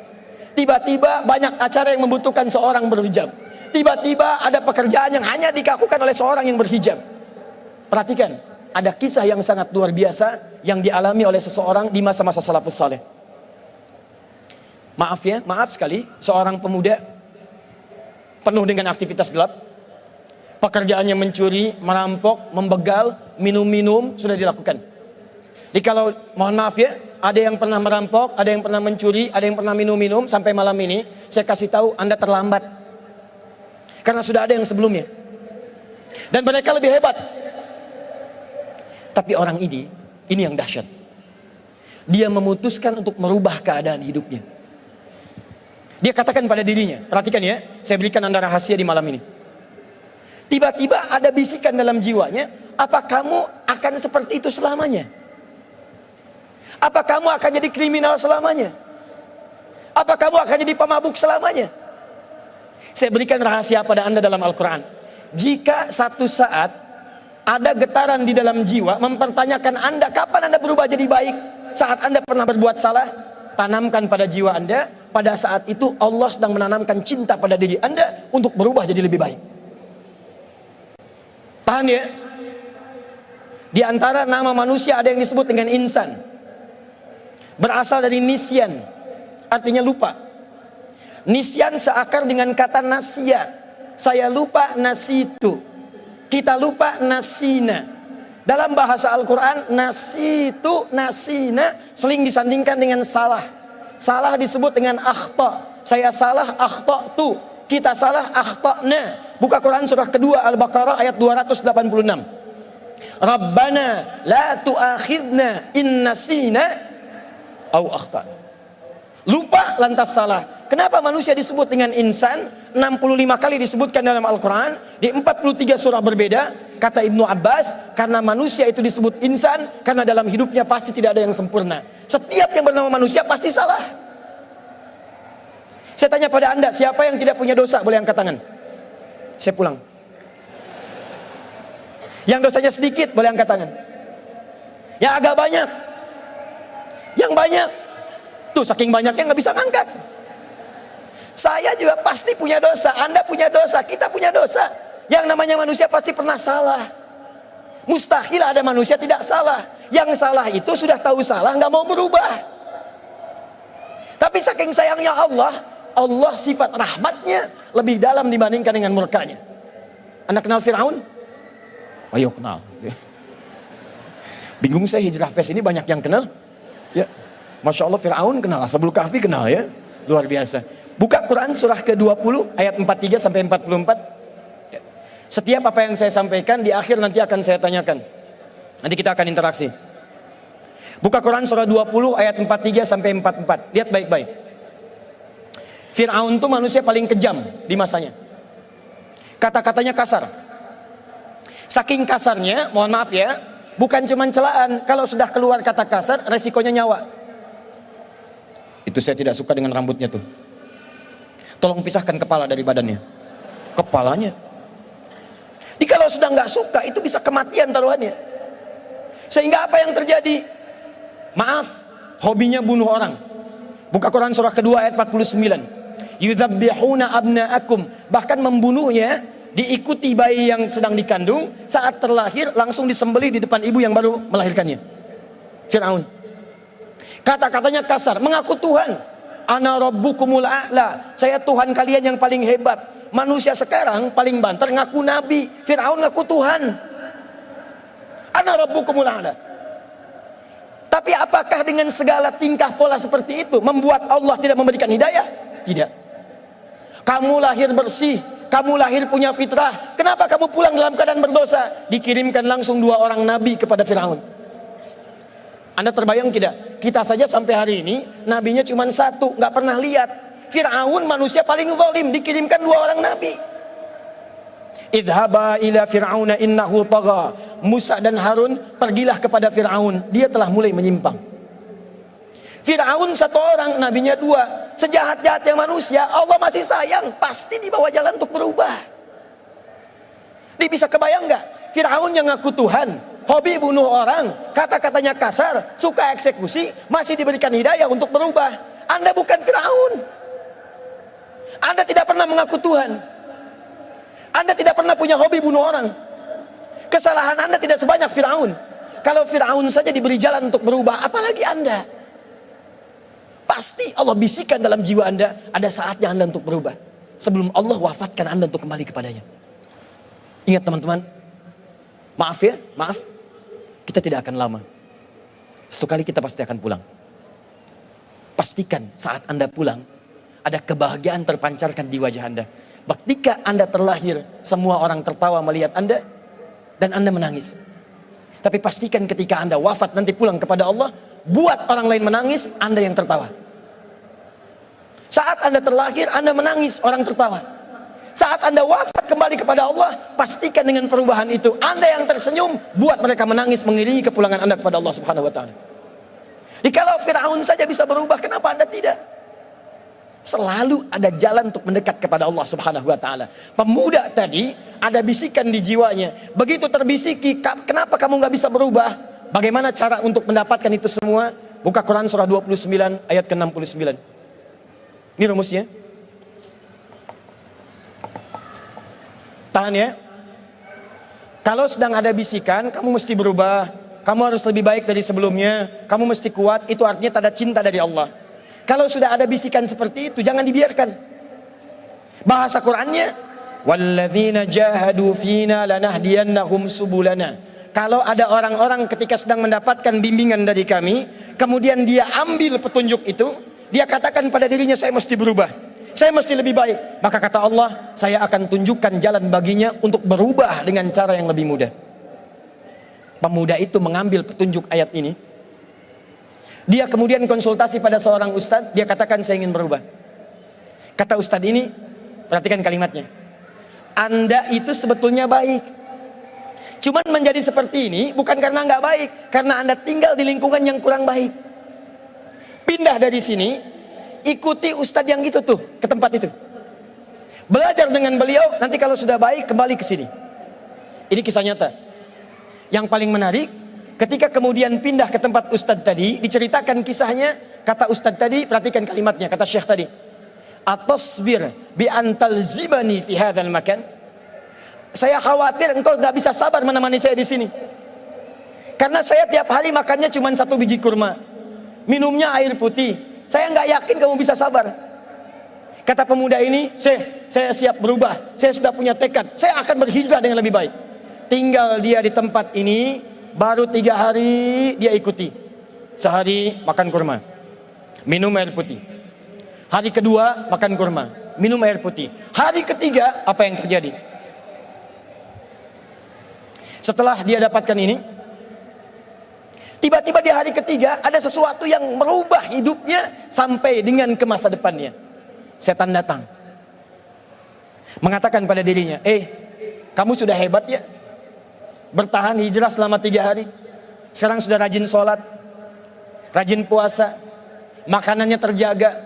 Tiba-tiba banyak acara yang membutuhkan seorang berhijab. Tiba-tiba ada pekerjaan yang hanya dilakukan oleh seorang yang berhijab. Perhatikan, ada kisah yang sangat luar biasa yang dialami oleh seseorang di masa-masa salafus saleh. Maaf sekali, seorang pemuda penuh dengan aktivitas gelap. Pekerjaannya mencuri, merampok, membegal, minum-minum sudah dilakukan. Jadi kalau mohon maaf ya, ada yang pernah merampok, ada yang pernah mencuri, ada yang pernah minum-minum, sampai malam ini saya kasih tahu Anda terlambat. Karena sudah ada yang sebelumnya. Dan mereka lebih hebat. Tapi orang ini yang dahsyat. Dia memutuskan untuk merubah keadaan hidupnya. Dia katakan pada dirinya, perhatikan ya, saya berikan Anda rahasia di malam ini. Tiba-tiba ada bisikan dalam jiwanya, apa kamu akan seperti itu selamanya? Apa kamu akan jadi kriminal selamanya? Apa kamu akan jadi pemabuk selamanya? Saya berikan rahasia pada Anda dalam Al-Quran. Jika satu saat ada getaran di dalam jiwa mempertanyakan Anda, kapan Anda berubah jadi baik? Saat Anda pernah berbuat salah, tanamkan pada jiwa Anda, pada saat itu Allah sedang menanamkan cinta pada diri Anda untuk berubah jadi lebih baik. Tahan ya. Di antara nama manusia ada yang disebut dengan insan. Berasal dari nisyan, artinya lupa. Nisyan seakar dengan kata nasya. Saya lupa, nasitu. Kita lupa, nasina. Dalam bahasa Al-Quran, nasitu, nasina sering disandingkan dengan salah. Salah disebut dengan akhta. Saya salah, akhta'tu. Kita salah, akhta'na. Buka Quran surah kedua Al-Baqarah ayat 286. Rabbana la tu'akhidna in nasina au akhta'na. Lupa lantas salah. Kenapa manusia disebut dengan insan? 65 kali disebutkan dalam Al-Quran, di 43 surah berbeda. Kata Ibnu Abbas, karena manusia itu disebut insan karena dalam hidupnya pasti tidak ada yang sempurna. Setiap yang bernama manusia pasti salah. Saya tanya pada Anda, siapa yang tidak punya dosa? Boleh angkat tangan. Saya pulang. Yang dosanya sedikit boleh angkat tangan. Yang agak banyak. Yang banyak. Tuh saking banyaknya nggak bisa ngangkat. Saya juga pasti punya dosa, Anda punya dosa, kita punya dosa. Yang namanya manusia pasti pernah salah. Mustahil ada manusia tidak salah. Yang salah itu sudah tahu salah, nggak mau berubah. Tapi saking sayangnya Allah, Allah sifat rahmatnya lebih dalam dibandingkan dengan murkanya. Anda kenal Fir'aun? Ayo kenal. Bingung saya, Hijrah Fest ini banyak yang kenal. Ya, Masya Allah Fir'aun kenal, Ashabul Kahfi kenal ya. Luar biasa. Buka Quran surah ke-20 ayat 43 sampai 44. Setiap apa yang saya sampaikan di akhir nanti akan saya tanyakan. Nanti kita akan interaksi. Buka Quran surah 20 ayat 43 sampai 44. Lihat baik-baik. Fir'aun itu manusia paling kejam di masanya. Kata-katanya kasar. Saking kasarnya, mohon maaf ya, bukan cuma celaan. Kalau sudah keluar kata kasar, resikonya nyawa. Itu saya tidak suka dengan rambutnya tuh. Tolong pisahkan kepala dari badannya. Kepalanya. Jadi kalau sudah nggak suka, itu bisa kematian taruhannya. Sehingga apa yang terjadi? Maaf, hobinya bunuh orang. Buka Quran surah kedua ayat 49. Yudzabbihuna abna'akum. Bahkan membunuhnya, diikuti bayi yang sedang dikandung, saat terlahir langsung disembelih di depan ibu yang baru melahirkannya. Fir'aun. Kata-katanya kasar, mengaku Tuhan. Ana rabbukumul a'la. Saya Tuhan kalian yang paling hebat. Manusia sekarang paling banter ngaku nabi. Fir'aun ngaku Tuhan. Ana rabbukumul a'la. Tapi apakah dengan segala tingkah pola seperti itu membuat Allah tidak memberikan hidayah? Tidak. Kamu lahir bersih, kamu lahir punya fitrah. Kenapa kamu pulang dalam keadaan berdosa? Dikirimkan langsung 2 orang nabi kepada Fir'aun. Anda terbayang tidak? Kita saja sampai hari ini nabinya cuma 1, nggak pernah lihat. Fir'aun manusia paling zalim, dikirimkan 2 orang nabi. Idhaba ila fir'auna innahu tagha. Musa dan Harun pergilah kepada Fir'aun, dia telah mulai menyimpang. Fir'aun 1 orang, nabinya 2. Sejahat-jahatnya manusia, Allah masih sayang, pasti dibawa jalan untuk berubah. Dia bisa kebayang nggak? Fir'aun yang ngaku Tuhan, hobi bunuh orang, kata-katanya kasar, suka eksekusi, masih diberikan hidayah untuk berubah. Anda bukan Fir'aun. Anda tidak pernah mengaku Tuhan. Anda tidak pernah punya hobi bunuh orang. Kesalahan Anda tidak sebanyak Fir'aun. Kalau Fir'aun saja diberi jalan untuk berubah, apalagi Anda? Pasti Allah bisikan dalam jiwa Anda, ada saatnya Anda untuk berubah. Sebelum Allah wafatkan Anda untuk kembali kepadanya. Ingat teman-teman, maaf ya, maaf. Kita tidak akan lama. Satu kali kita pasti akan pulang. Pastikan saat Anda pulang, ada kebahagiaan terpancarkan di wajah Anda. Ketika Anda terlahir, semua orang tertawa melihat Anda, dan Anda menangis. Tapi pastikan ketika Anda wafat nanti pulang kepada Allah, buat orang lain menangis, Anda yang tertawa. Saat Anda terlahir, Anda menangis, orang tertawa. Saat Anda wafat kembali kepada Allah, pastikan dengan perubahan itu Anda yang tersenyum, buat mereka menangis mengiringi kepulangan Anda kepada Allah Subhanahu wa taala. Kalau Firaun saja bisa berubah, kenapa Anda tidak? Selalu ada jalan untuk mendekat kepada Allah Subhanahu wa taala. Pemuda tadi ada bisikan di jiwanya. Begitu terbisiki, kenapa kamu nggak bisa berubah? Bagaimana cara untuk mendapatkan itu semua? Buka Quran surah 29 ayat ke-69. Ini rumusnya. Tahan ya. Kalau sedang ada bisikan, kamu mesti berubah, kamu harus lebih baik dari sebelumnya, kamu mesti kuat, itu artinya tanda cinta dari Allah. Kalau sudah ada bisikan seperti itu, jangan dibiarkan. Bahasa Qurannya, walladzina jahadu fina lanahdiyannahum subulana. Kalau ada orang-orang ketika sedang mendapatkan bimbingan dari kami, kemudian dia ambil petunjuk itu, dia katakan pada dirinya, saya mesti berubah, saya mesti lebih baik. Maka kata Allah, saya akan tunjukkan jalan baginya untuk berubah dengan cara yang lebih mudah. Pemuda itu mengambil petunjuk ayat ini. Dia kemudian konsultasi pada seorang ustadz. Dia katakan, saya ingin berubah. Kata ustadz ini, perhatikan kalimatnya, Anda itu sebetulnya baik, cuman menjadi seperti ini bukan karena nggak baik, karena Anda tinggal di lingkungan yang kurang baik. Pindah dari sini, ikuti ustadz yang itu tuh, ke tempat itu. Belajar dengan beliau, nanti kalau sudah baik kembali ke sini. Ini kisah nyata. Yang paling menarik, ketika kemudian pindah ke tempat ustadz tadi, diceritakan kisahnya. Kata ustadz tadi, perhatikan kalimatnya, kata syekh tadi, atasbir bi antal zibani fi hadzal makan. Saya khawatir engkau gak bisa sabar menemani saya di sini, karena saya tiap hari makannya cuma 1 biji kurma, minumnya air putih. Saya nggak yakin kamu bisa sabar. Kata pemuda ini, saya siap berubah, saya sudah punya tekad, saya akan berhijrah dengan lebih baik. Tinggal dia di tempat ini baru 3 hari, dia ikuti. Sehari makan kurma, minum air putih. Hari kedua makan kurma, minum air putih. Hari ketiga, apa yang terjadi? Setelah dia dapatkan ini, tiba-tiba di hari ketiga ada sesuatu yang merubah hidupnya sampai dengan ke masa depannya. Setan datang, mengatakan pada dirinya, kamu sudah hebat ya, bertahan hijrah selama 3 hari. Sekarang sudah rajin sholat, rajin puasa, makanannya terjaga.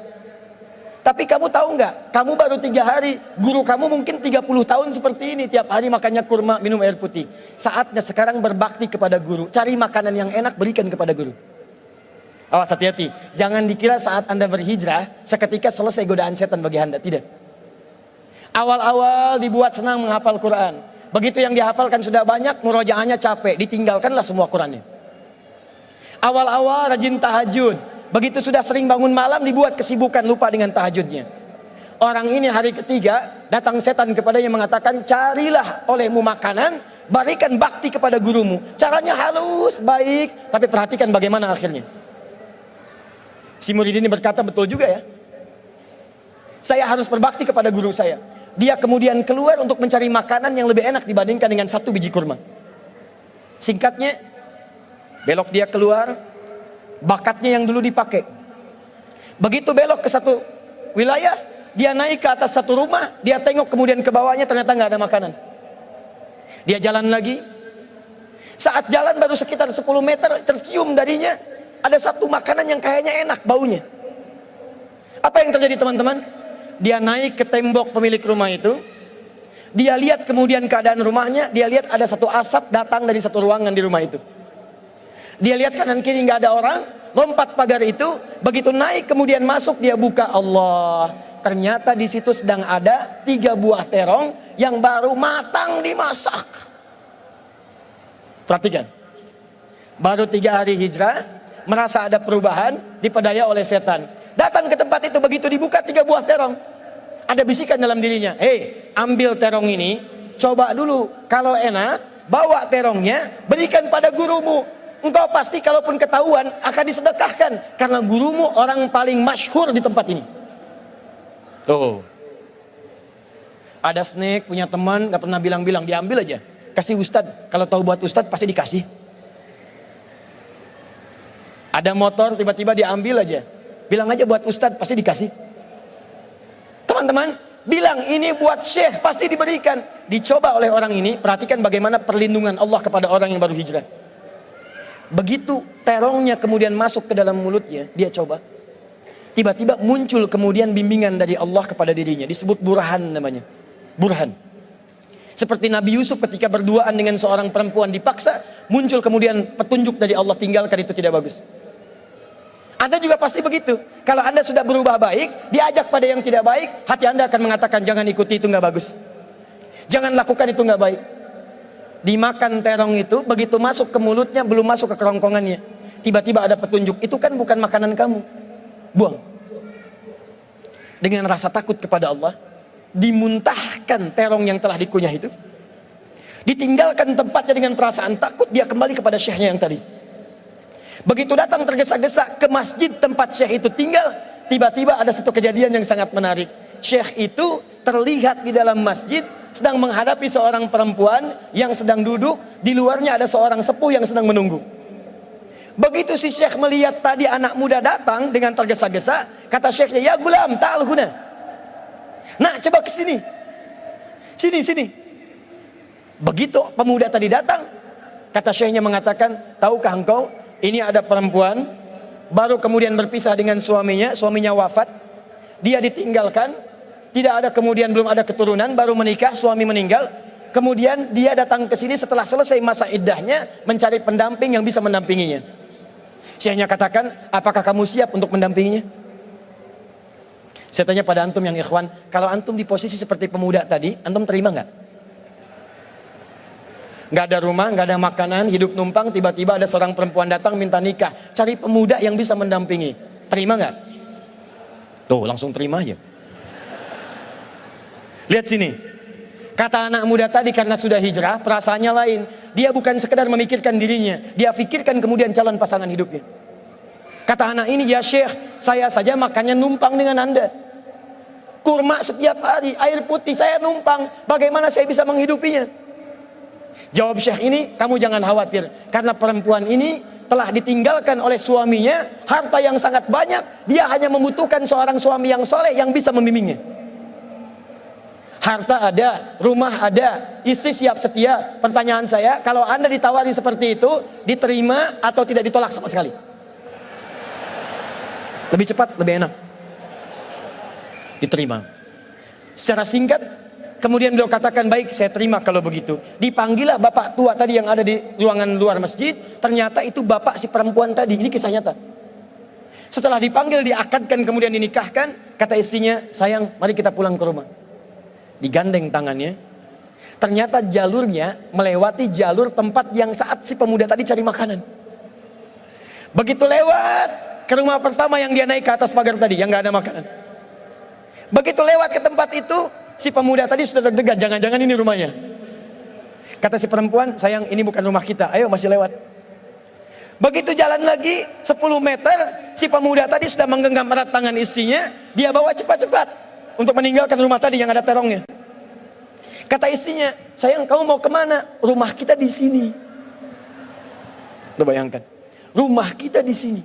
Tapi kamu tahu nggak, kamu baru 3 hari, guru kamu mungkin 30 tahun seperti ini, tiap hari makannya kurma, minum air putih. Saatnya sekarang berbakti kepada guru, cari makanan yang enak, berikan kepada guru. Awas, hati-hati, jangan dikira saat Anda berhijrah seketika selesai godaan setan bagi Anda, tidak. Awal-awal dibuat senang menghafal Quran, begitu yang dihafalkan sudah banyak, murojaahnya capek, ditinggalkanlah semua Qurannya. Awal-awal rajin tahajud, begitu sudah sering bangun malam, dibuat kesibukan, lupa dengan tahajudnya. Orang ini hari ketiga, datang setan kepadanya mengatakan, carilah olehmu makanan, berikan bakti kepada gurumu. Caranya halus, baik, tapi perhatikan bagaimana akhirnya. Si murid ini berkata, betul juga ya, saya harus berbakti kepada guru saya. Dia kemudian keluar untuk mencari makanan yang lebih enak dibandingkan dengan 1 biji kurma. Singkatnya, belok dia keluar, bakatnya yang dulu dipakai. Begitu belok ke satu wilayah, dia naik ke atas satu rumah, dia tengok kemudian ke bawahnya, ternyata nggak ada makanan. Dia jalan lagi. Saat jalan baru sekitar 10 meter, tercium darinya ada satu makanan yang kayaknya enak baunya. Apa yang terjadi teman-teman? Dia naik ke tembok pemilik rumah itu, dia lihat kemudian keadaan rumahnya, dia lihat ada satu asap datang dari satu ruangan di rumah itu. Dia lihat kanan kiri nggak ada orang, lompat pagar itu, begitu naik kemudian masuk, dia buka, Allah, ternyata di situ sedang ada 3 buah terong yang baru matang dimasak. Perhatikan, baru 3 hari hijrah, merasa ada perubahan, dipedaya oleh setan. Datang ke tempat itu, begitu dibuka 3 buah terong, ada bisikan dalam dirinya, ambil terong ini, coba dulu, kalau enak, bawa terongnya, berikan pada gurumu. Engkau pasti kalaupun ketahuan akan disedekahkan, karena gurumu orang paling masyhur di tempat ini. Tuh, ada snack, punya teman, gak pernah bilang-bilang, diambil aja, kasih ustadz. Kalau tahu buat ustadz pasti dikasih. Ada motor, tiba-tiba diambil aja, bilang aja buat ustadz, pasti dikasih. teman-teman, bilang ini buat syekh, pasti diberikan. Dicoba oleh orang ini, perhatikan bagaimana perlindungan Allah kepada orang yang baru hijrah. Begitu terongnya kemudian masuk ke dalam mulutnya, dia coba. Tiba-tiba muncul kemudian bimbingan dari Allah kepada dirinya, disebut burhan namanya. Burhan. Seperti Nabi Yusuf ketika berduaan dengan seorang perempuan dipaksa, muncul kemudian petunjuk dari Allah, tinggalkan itu tidak bagus. Anda juga pasti begitu. Kalau Anda sudah berubah baik, diajak pada yang tidak baik, hati Anda akan mengatakan jangan ikuti, itu nggak bagus. Jangan lakukan, itu nggak baik. Dimakan terong itu, begitu masuk ke mulutnya, belum masuk ke kerongkongannya, tiba-tiba ada petunjuk, itu kan bukan makanan kamu, buang. Dengan rasa takut kepada Allah, dimuntahkan terong yang telah dikunyah itu, ditinggalkan tempatnya dengan perasaan takut, dia kembali kepada syekhnya yang tadi. Begitu datang tergesa-gesa ke masjid tempat syekh itu tinggal, tiba-tiba ada satu kejadian yang sangat menarik. Syekh itu terlihat di dalam masjid sedang menghadapi seorang perempuan yang sedang duduk, di luarnya ada seorang sepuh yang sedang menunggu. Begitu si syekh melihat tadi anak muda datang dengan tergesa-gesa, kata syekhnya, ya gulam, ta'al huna. Nah, coba ke sini. Sini. Begitu pemuda tadi datang, kata syekhnya mengatakan, tahukah engkau, ini ada perempuan, baru kemudian berpisah dengan suaminya wafat, dia ditinggalkan, tidak ada kemudian belum ada keturunan, baru menikah, suami meninggal, kemudian dia datang ke sini setelah selesai masa iddahnya, mencari pendamping yang bisa mendampinginya. Syekhnya katakan, apakah kamu siap untuk mendampinginya? Saya tanya pada antum yang ikhwan, kalau antum di posisi seperti pemuda tadi, antum terima nggak? Nggak ada rumah, nggak ada makanan, hidup numpang, tiba-tiba ada seorang perempuan datang minta nikah, cari pemuda yang bisa mendampingi, terima nggak? Tuh, langsung terima aja. Lihat sini, kata anak muda tadi karena sudah hijrah, perasaannya lain. Dia bukan sekedar memikirkan dirinya, dia pikirkan kemudian calon pasangan hidupnya. Kata anak ini, ya syekh, saya saja makannya numpang dengan anda. Kurma setiap hari, air putih saya numpang, bagaimana saya bisa menghidupinya? Jawab syekh ini, kamu jangan khawatir, karena perempuan ini telah ditinggalkan oleh suaminya, harta yang sangat banyak, dia hanya membutuhkan seorang suami yang soleh yang bisa membimbingnya. Harta ada, rumah ada, istri siap setia. Pertanyaan saya, kalau anda ditawari seperti itu, diterima atau tidak ditolak sama sekali? Lebih cepat, lebih enak diterima. Secara singkat, kemudian beliau katakan, baik, saya terima kalau begitu. Dipanggillah bapak tua tadi yang ada di ruangan luar masjid. Ternyata itu bapak si perempuan tadi. Ini kisah nyata. Setelah dipanggil, diakadkan, kemudian dinikahkan, kata istrinya, sayang, mari kita pulang ke rumah. Digandeng tangannya, ternyata jalurnya melewati jalur tempat yang saat si pemuda tadi cari makanan. Begitu lewat ke rumah pertama yang dia naik ke atas pagar tadi, yang gak ada makanan. Begitu lewat ke tempat itu, si pemuda tadi sudah deg-degan, jangan-jangan ini rumahnya. Kata si perempuan, sayang, ini bukan rumah kita, ayo masih lewat. Begitu jalan lagi 10 meter, si pemuda tadi sudah menggenggam erat tangan istrinya, dia bawa cepat-cepat untuk meninggalkan rumah tadi yang ada terongnya. Kata istrinya, sayang, kamu mau kemana? Rumah kita di sini. Tuh bayangkan, rumah kita di sini.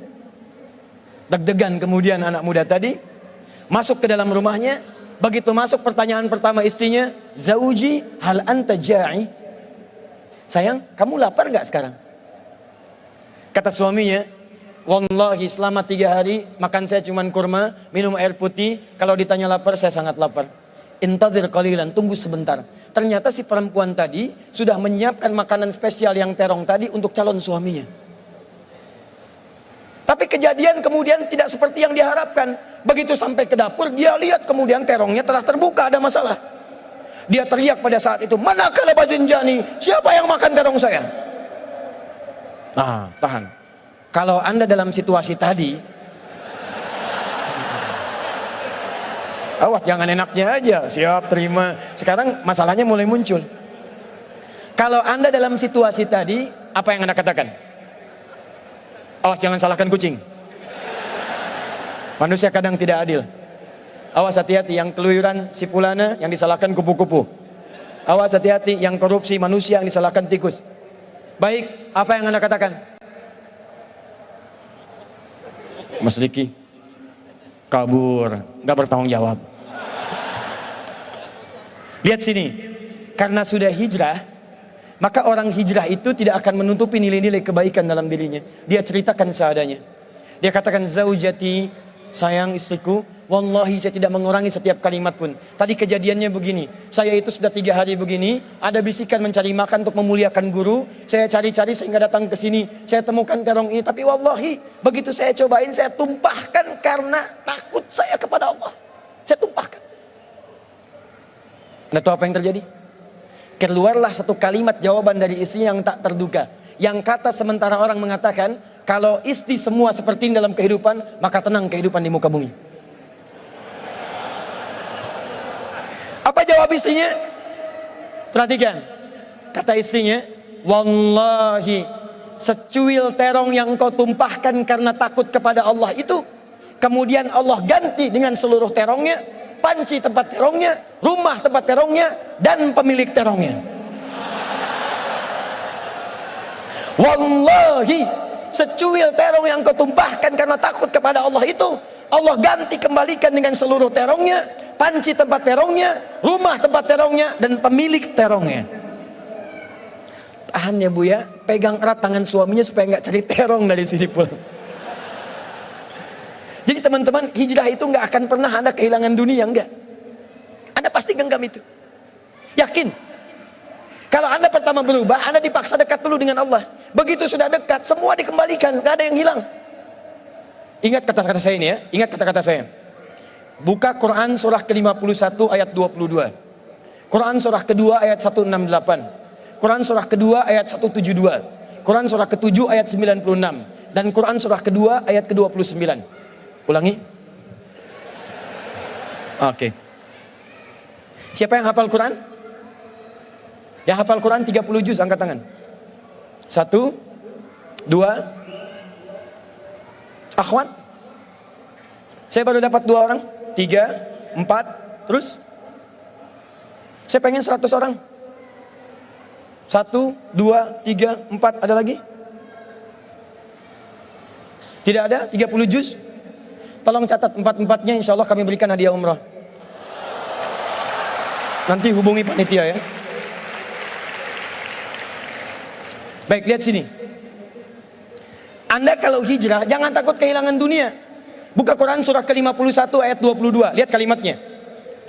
Deg-degan kemudian anak muda tadi masuk ke dalam rumahnya. Begitu masuk, pertanyaan pertama istrinya, Zauji, hal anta ja'i? Sayang, kamu lapar gak sekarang? Kata suaminya, wallahi selama 3 hari makan saya cuma kurma, minum air putih. Kalau ditanya lapar, saya sangat lapar. Intadhir qalilan, tunggu sebentar. Ternyata si perempuan tadi sudah menyiapkan makanan spesial yang terong tadi untuk calon suaminya. Tapi kejadian kemudian tidak seperti yang diharapkan. Begitu sampai ke dapur, dia lihat kemudian terongnya telah terbuka, ada masalah. Dia teriak pada saat itu, manakala bazinjani, siapa yang makan terong saya? Nah, tahan. Kalau anda dalam situasi tadi, awas jangan enaknya aja, siap terima. Sekarang masalahnya mulai muncul. Kalau anda dalam situasi tadi, apa yang anda katakan? Awas jangan salahkan kucing. Manusia kadang tidak adil. Awas hati-hati, yang keluyuran si fulana yang disalahkan kupu-kupu. Awas hati-hati, yang korupsi manusia yang disalahkan tikus. Baik, apa yang anda katakan? Mas Riki kabur, nggak bertanggung jawab. Lihat sini, karena sudah hijrah, maka orang hijrah itu tidak akan menutupi nilai-nilai kebaikan dalam dirinya. Dia ceritakan seadanya. Dia katakan, zaujati, sayang istriku, wallahi saya tidak mengurangi setiap kalimat pun. Tadi kejadiannya begini, saya itu sudah 3 hari begini, ada bisikan mencari makan untuk memuliakan guru, saya cari-cari sehingga datang ke sini, saya temukan terong ini, tapi wallahi begitu saya cobain, saya tumpahkan karena takut saya kepada Allah. Saya tumpahkan. Anda tahu apa yang terjadi? Keluarlah satu kalimat jawaban dari istri yang tak terduga. Yang kata sementara orang mengatakan, kalau istri semua seperti ini dalam kehidupan, maka tenang kehidupan di muka bumi. Apa jawab istrinya? Perhatikan. Kata istrinya, wallahi secuil terong yang kau tumpahkan karena takut kepada Allah itu, kemudian Allah ganti dengan seluruh terongnya, panci tempat terongnya, rumah tempat terongnya, dan pemilik terongnya. Wallahi secuil terong yang kau tumpahkan karena takut kepada Allah itu, Allah ganti kembalikan dengan seluruh terongnya, panci tempat terongnya, rumah tempat terongnya, dan pemilik terongnya. Tahan ya Bu ya, pegang erat tangan suaminya supaya nggak cari terong dari sini pulang. Jadi teman-teman, hijrah itu nggak akan pernah Anda kehilangan dunia, enggak. Anda pasti genggam itu. Yakin. Kalau Anda pertama berubah, Anda dipaksa dekat dulu dengan Allah. Begitu sudah dekat, semua dikembalikan, nggak ada yang hilang. Ingat kata-kata saya ini ya, ingat kata-kata saya. Buka Quran surah ke-51 ayat 22. Quran surah kedua ayat 168. Quran surah kedua ayat 172. Quran surah ke-7 ayat 96. Dan Quran surah kedua ayat ke-29. Ulangi. Oke. Siapa yang hafal Quran? Yang hafal Quran 30 juz, angkat tangan. 1, 2. Akhwat? Saya baru dapat 2 orang. 3, 4. Terus? Saya pengen 100 orang. 1, 2, 3, 4. Ada lagi? Tidak ada? 30 juz? Tolong catat 4-4-nya, insya Allah kami berikan hadiah umrah. Nanti hubungi panitia ya. Baik, lihat sini. Anda kalau hijrah, jangan takut kehilangan dunia. Buka Quran surah ke-51 ayat 22. Lihat kalimatnya.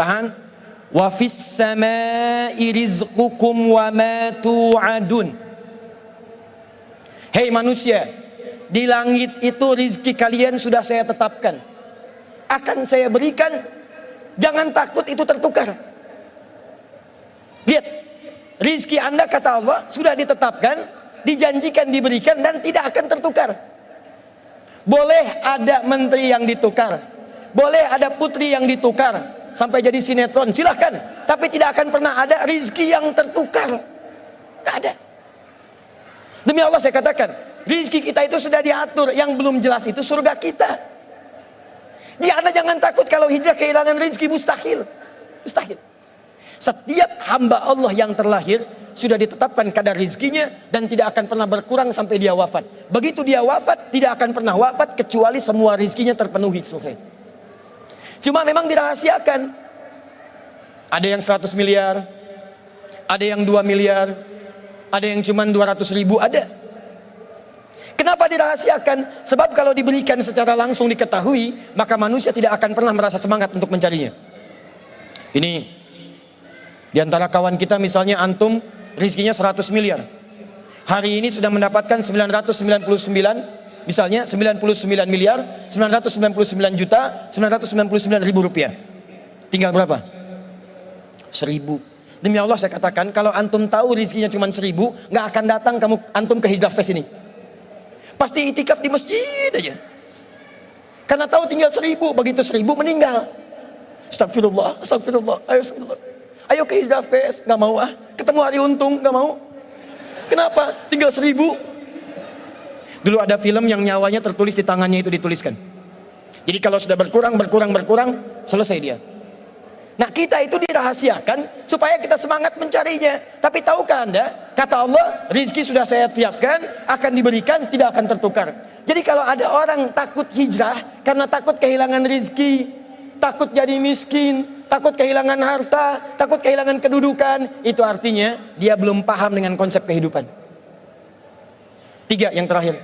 Tahan. Wa fis samaa'i rizqukum wa ma tu'adun. Hei manusia, di langit itu rizki kalian sudah saya tetapkan. Akan saya berikan. Jangan takut itu tertukar. Lihat. Rizki Anda kata Allah sudah ditetapkan, dijanjikan diberikan, dan tidak akan tertukar. Boleh ada menteri yang ditukar, boleh ada putri yang ditukar sampai jadi sinetron, silahkan. Tapi tidak akan pernah ada rizki yang tertukar. Tidak ada. Demi Allah saya katakan, rizki kita itu sudah diatur. Yang belum jelas itu surga kita. Jadi Anda jangan takut kalau hijrah kehilangan rizki, mustahil. Mustahil. Setiap hamba Allah yang terlahir sudah ditetapkan kadar rizkinya dan tidak akan pernah berkurang sampai dia wafat. Begitu dia wafat, tidak akan pernah wafat kecuali semua rizkinya terpenuhi, selesai. Cuma memang dirahasiakan. Ada yang 100 miliar, ada yang 2 miliar, ada yang cuma 200 ribu, ada. Kenapa dirahasiakan? Sebab kalau diberikan secara langsung diketahui, maka manusia tidak akan pernah merasa semangat untuk mencarinya. Ini di antara kawan kita misalnya antum rizkinya 100 miliar. Hari ini sudah mendapatkan 999, misalnya 99 miliar, 999 juta, 999 ribu rupiah. Tinggal berapa? 1000. Demi Allah saya katakan, kalau antum tahu rizkinya cuma 1000, nggak akan datang antum ke Hijrah Fest ini. Pasti itikaf di masjid aja. Karena tahu tinggal 1000, begitu 1000 meninggal. Astagfirullah, astagfirullah, ayo astagfirullah. Ayo ke Hijrah Fest, nggak mau ah. Ketemu hari untung, nggak mau. Kenapa? Tinggal 1000. Dulu ada film yang nyawanya tertulis di tangannya itu dituliskan. Jadi kalau sudah berkurang, selesai dia. Nah kita itu dirahasiakan supaya kita semangat mencarinya. Tapi tahukah Anda, kata Allah, rizki sudah saya tiapkan, akan diberikan, tidak akan tertukar. Jadi kalau ada orang takut hijrah karena takut kehilangan rizki, takut jadi miskin, takut kehilangan harta, takut kehilangan kedudukan. Itu artinya dia belum paham dengan konsep kehidupan. 3 yang terakhir.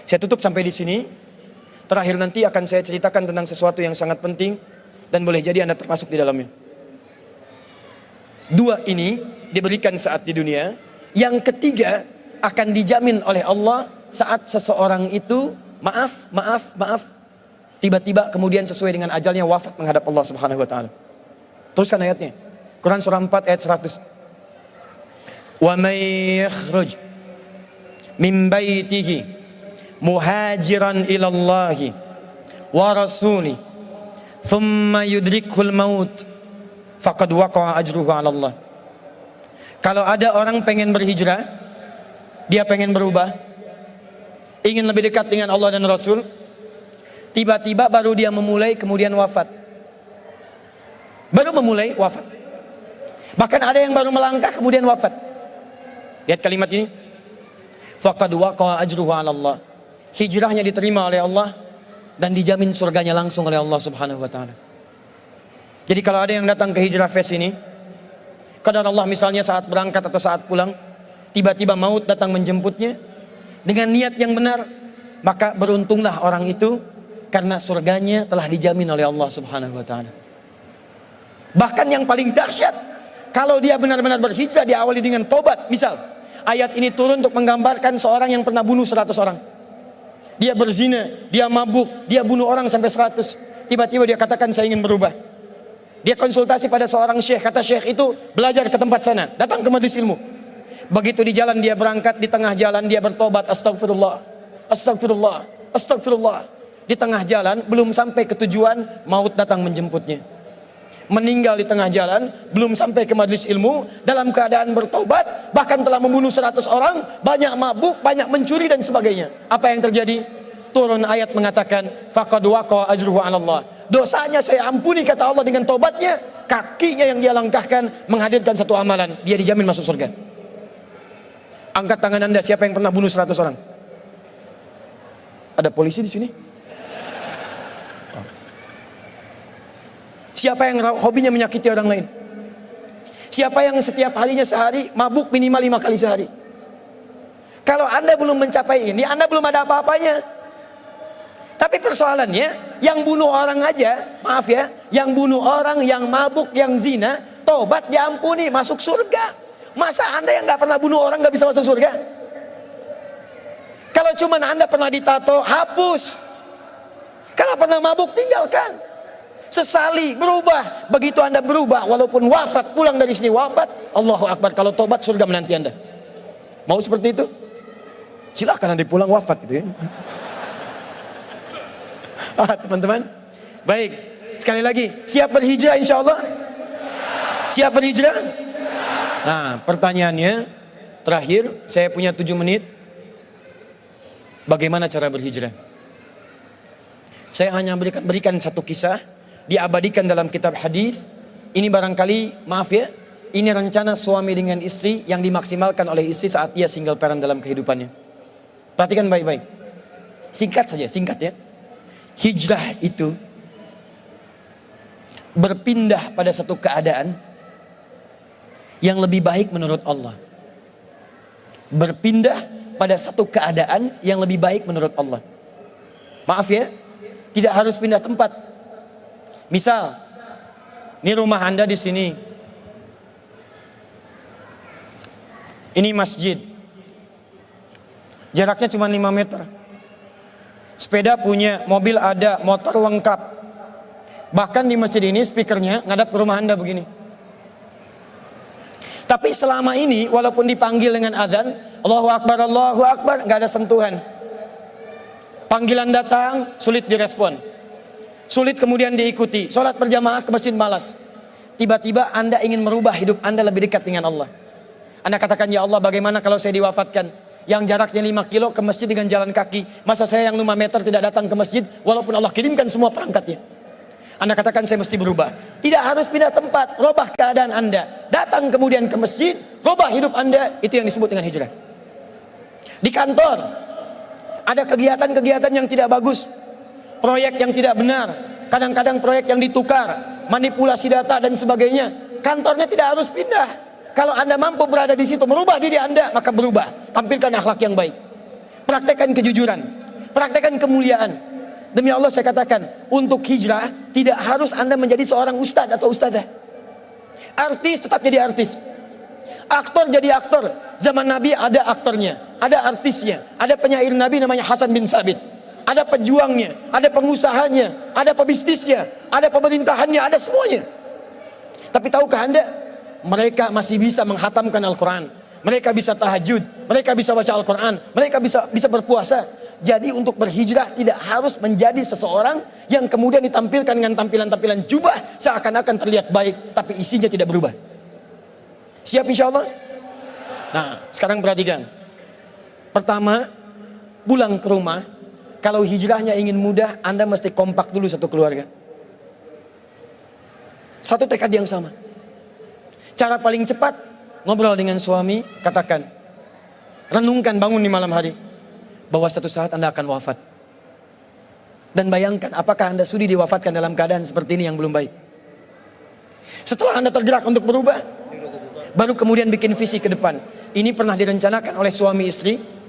Saya tutup sampai di sini. Terakhir nanti akan saya ceritakan tentang sesuatu yang sangat penting dan boleh jadi Anda termasuk di dalamnya. 2 ini diberikan saat di dunia. Yang ketiga akan dijamin oleh Allah saat seseorang itu maaf, tiba-tiba kemudian sesuai dengan ajalnya wafat menghadap Allah Subhanahu wa taala. Teruskan ayatnya. Quran surah 4 ayat 100. Wa may yakhruj min baitihi muhajiran ila Allah wa rasuli thumma yudrikul maut faqad waqa'a ajruhu 'ala Allah. Kalau ada orang pengen berhijrah, dia pengen berubah, ingin lebih dekat dengan Allah dan Rasul, tiba-tiba baru dia memulai kemudian wafat. Baru memulai wafat. Bahkan ada yang baru melangkah kemudian wafat. Lihat kalimat ini. Faqad waqa'a ajruhu 'ala Allah. Hijrahnya diterima oleh Allah dan dijamin surganya langsung oleh Allah Subhanahu wa taala. Jadi kalau ada yang datang ke Hijrah Fest ini, kadar Allah misalnya saat berangkat atau saat pulang, tiba-tiba maut datang menjemputnya dengan niat yang benar, maka beruntunglah orang itu karena surganya telah dijamin oleh Allah Subhanahu wa taala. Bahkan yang paling dahsyat, kalau dia benar-benar berhijrah diawali dengan tobat. Misal, ayat ini turun untuk menggambarkan seorang yang pernah bunuh 100 orang. Dia berzina, dia mabuk, dia bunuh orang sampai 100. Tiba-tiba dia katakan saya ingin berubah. Dia konsultasi pada seorang syekh, kata syekh itu belajar ke tempat sana, datang ke majelis ilmu. Begitu di jalan dia berangkat, di tengah jalan dia bertobat, astagfirullah, astagfirullah, astagfirullah. Di tengah jalan belum sampai ke tujuan, maut datang menjemputnya. Meninggal di tengah jalan, belum sampai ke majelis ilmu, dalam keadaan bertobat, bahkan telah membunuh 100 orang, banyak mabuk, banyak mencuri dan sebagainya. Apa yang terjadi? Turun ayat mengatakan faqad waqa'a ajruhu 'ala Allah. Dosanya saya ampuni kata Allah dengan tobatnya, kakinya yang dia langkahkan menghadirkan satu amalan, dia dijamin masuk surga. Angkat tangan Anda, siapa yang pernah bunuh 100 orang? Ada polisi di sini? Siapa yang hobinya menyakiti orang lain? Siapa yang setiap harinya sehari mabuk minimal 5 kali sehari? Kalau Anda belum mencapai ini, Anda belum ada apa-apanya. Tapi persoalannya, yang bunuh orang aja, maaf ya, yang bunuh orang, yang mabuk, yang zina, tobat diampuni, masuk surga. Masa Anda yang gak pernah bunuh orang gak bisa masuk surga? Kalau cuma Anda pernah ditato, hapus. Kalau pernah mabuk, tinggalkan. Sesali, berubah. Begitu Anda berubah, walaupun wafat, pulang dari sini wafat, Allahu Akbar, kalau tobat surga menanti Anda. Mau seperti itu? Silahkan nanti pulang wafat gitu ya. Teman-teman, baik, sekali lagi, siap berhijrah insya Allah? Siap berhijrah? Nah, pertanyaannya terakhir, saya punya 7 menit. Bagaimana cara berhijrah? Saya hanya berikan satu kisah, diabadikan dalam kitab hadis. Ini barangkali, maaf ya, ini rencana suami dengan istri yang dimaksimalkan oleh istri saat ia single parent dalam kehidupannya. Perhatikan baik-baik. Singkat saja, singkat ya. Hijrah itu berpindah pada satu keadaan yang lebih baik menurut Allah. Berpindah pada satu keadaan yang lebih baik menurut Allah. Maaf ya, tidak harus pindah tempat. Misal, ini rumah Anda di sini. Ini masjid. Jaraknya cuma 5 meter. Sepeda punya, mobil ada, motor lengkap. Bahkan di masjid ini speakernya ngadap ke rumah Anda begini. Tapi selama ini walaupun dipanggil dengan azan, Allahu Akbar, nggak ada sentuhan. Panggilan datang, sulit direspon. Sulit kemudian diikuti. Sholat berjamaah ke masjid malas. Tiba-tiba Anda ingin merubah hidup Anda lebih dekat dengan Allah. Anda katakan, ya Allah, bagaimana kalau saya diwafatkan? Yang jaraknya 5 kilo ke masjid dengan jalan kaki. Masa saya yang 5 meter tidak datang ke masjid walaupun Allah kirimkan semua perangkatnya? Anda katakan saya mesti berubah. Tidak harus pindah tempat, robah keadaan Anda. Datang kemudian ke masjid, robah hidup Anda. Itu yang disebut dengan hijrah. Di kantor ada kegiatan-kegiatan yang tidak bagus, proyek yang tidak benar, kadang-kadang proyek yang ditukar, manipulasi data dan sebagainya. Kantornya tidak harus pindah. Kalau Anda mampu berada di situ, merubah diri Anda, maka berubah. Tampilkan akhlak yang baik. Praktekkan kejujuran. Praktekkan kemuliaan. Demi Allah saya katakan, untuk hijrah tidak harus Anda menjadi seorang ustadz atau ustadzah. Artis tetap jadi artis. Aktor jadi aktor. Zaman Nabi ada aktornya, ada artisnya, ada penyair Nabi namanya Hasan bin Sabit. Ada pejuangnya, ada pengusahanya, ada pebisnisnya, ada pemerintahannya, ada semuanya. Tapi tahukah Anda, mereka masih bisa menghatamkan Al-Quran, mereka bisa tahajud, mereka bisa baca Al-Quran, mereka bisa berpuasa. Jadi untuk berhijrah tidak harus menjadi seseorang yang kemudian ditampilkan dengan tampilan-tampilan jubah seakan-akan terlihat baik, tapi isinya tidak berubah. Siap insya Allah? Nah, sekarang perhatikan. Pertama, pulang ke rumah. Kalau hijrahnya ingin mudah, Anda mesti kompak dulu satu keluarga. Satu tekad yang sama. Cara paling cepat, ngobrol dengan suami, katakan, renungkan, bangun di malam hari, bahwa satu saat Anda akan wafat. Dan bayangkan, apakah Anda sudi diwafatkan dalam keadaan seperti ini yang belum baik? Setelah Anda tergerak untuk berubah, baru kemudian bikin visi ke depan. Ini pernah direncanakan oleh suami istri.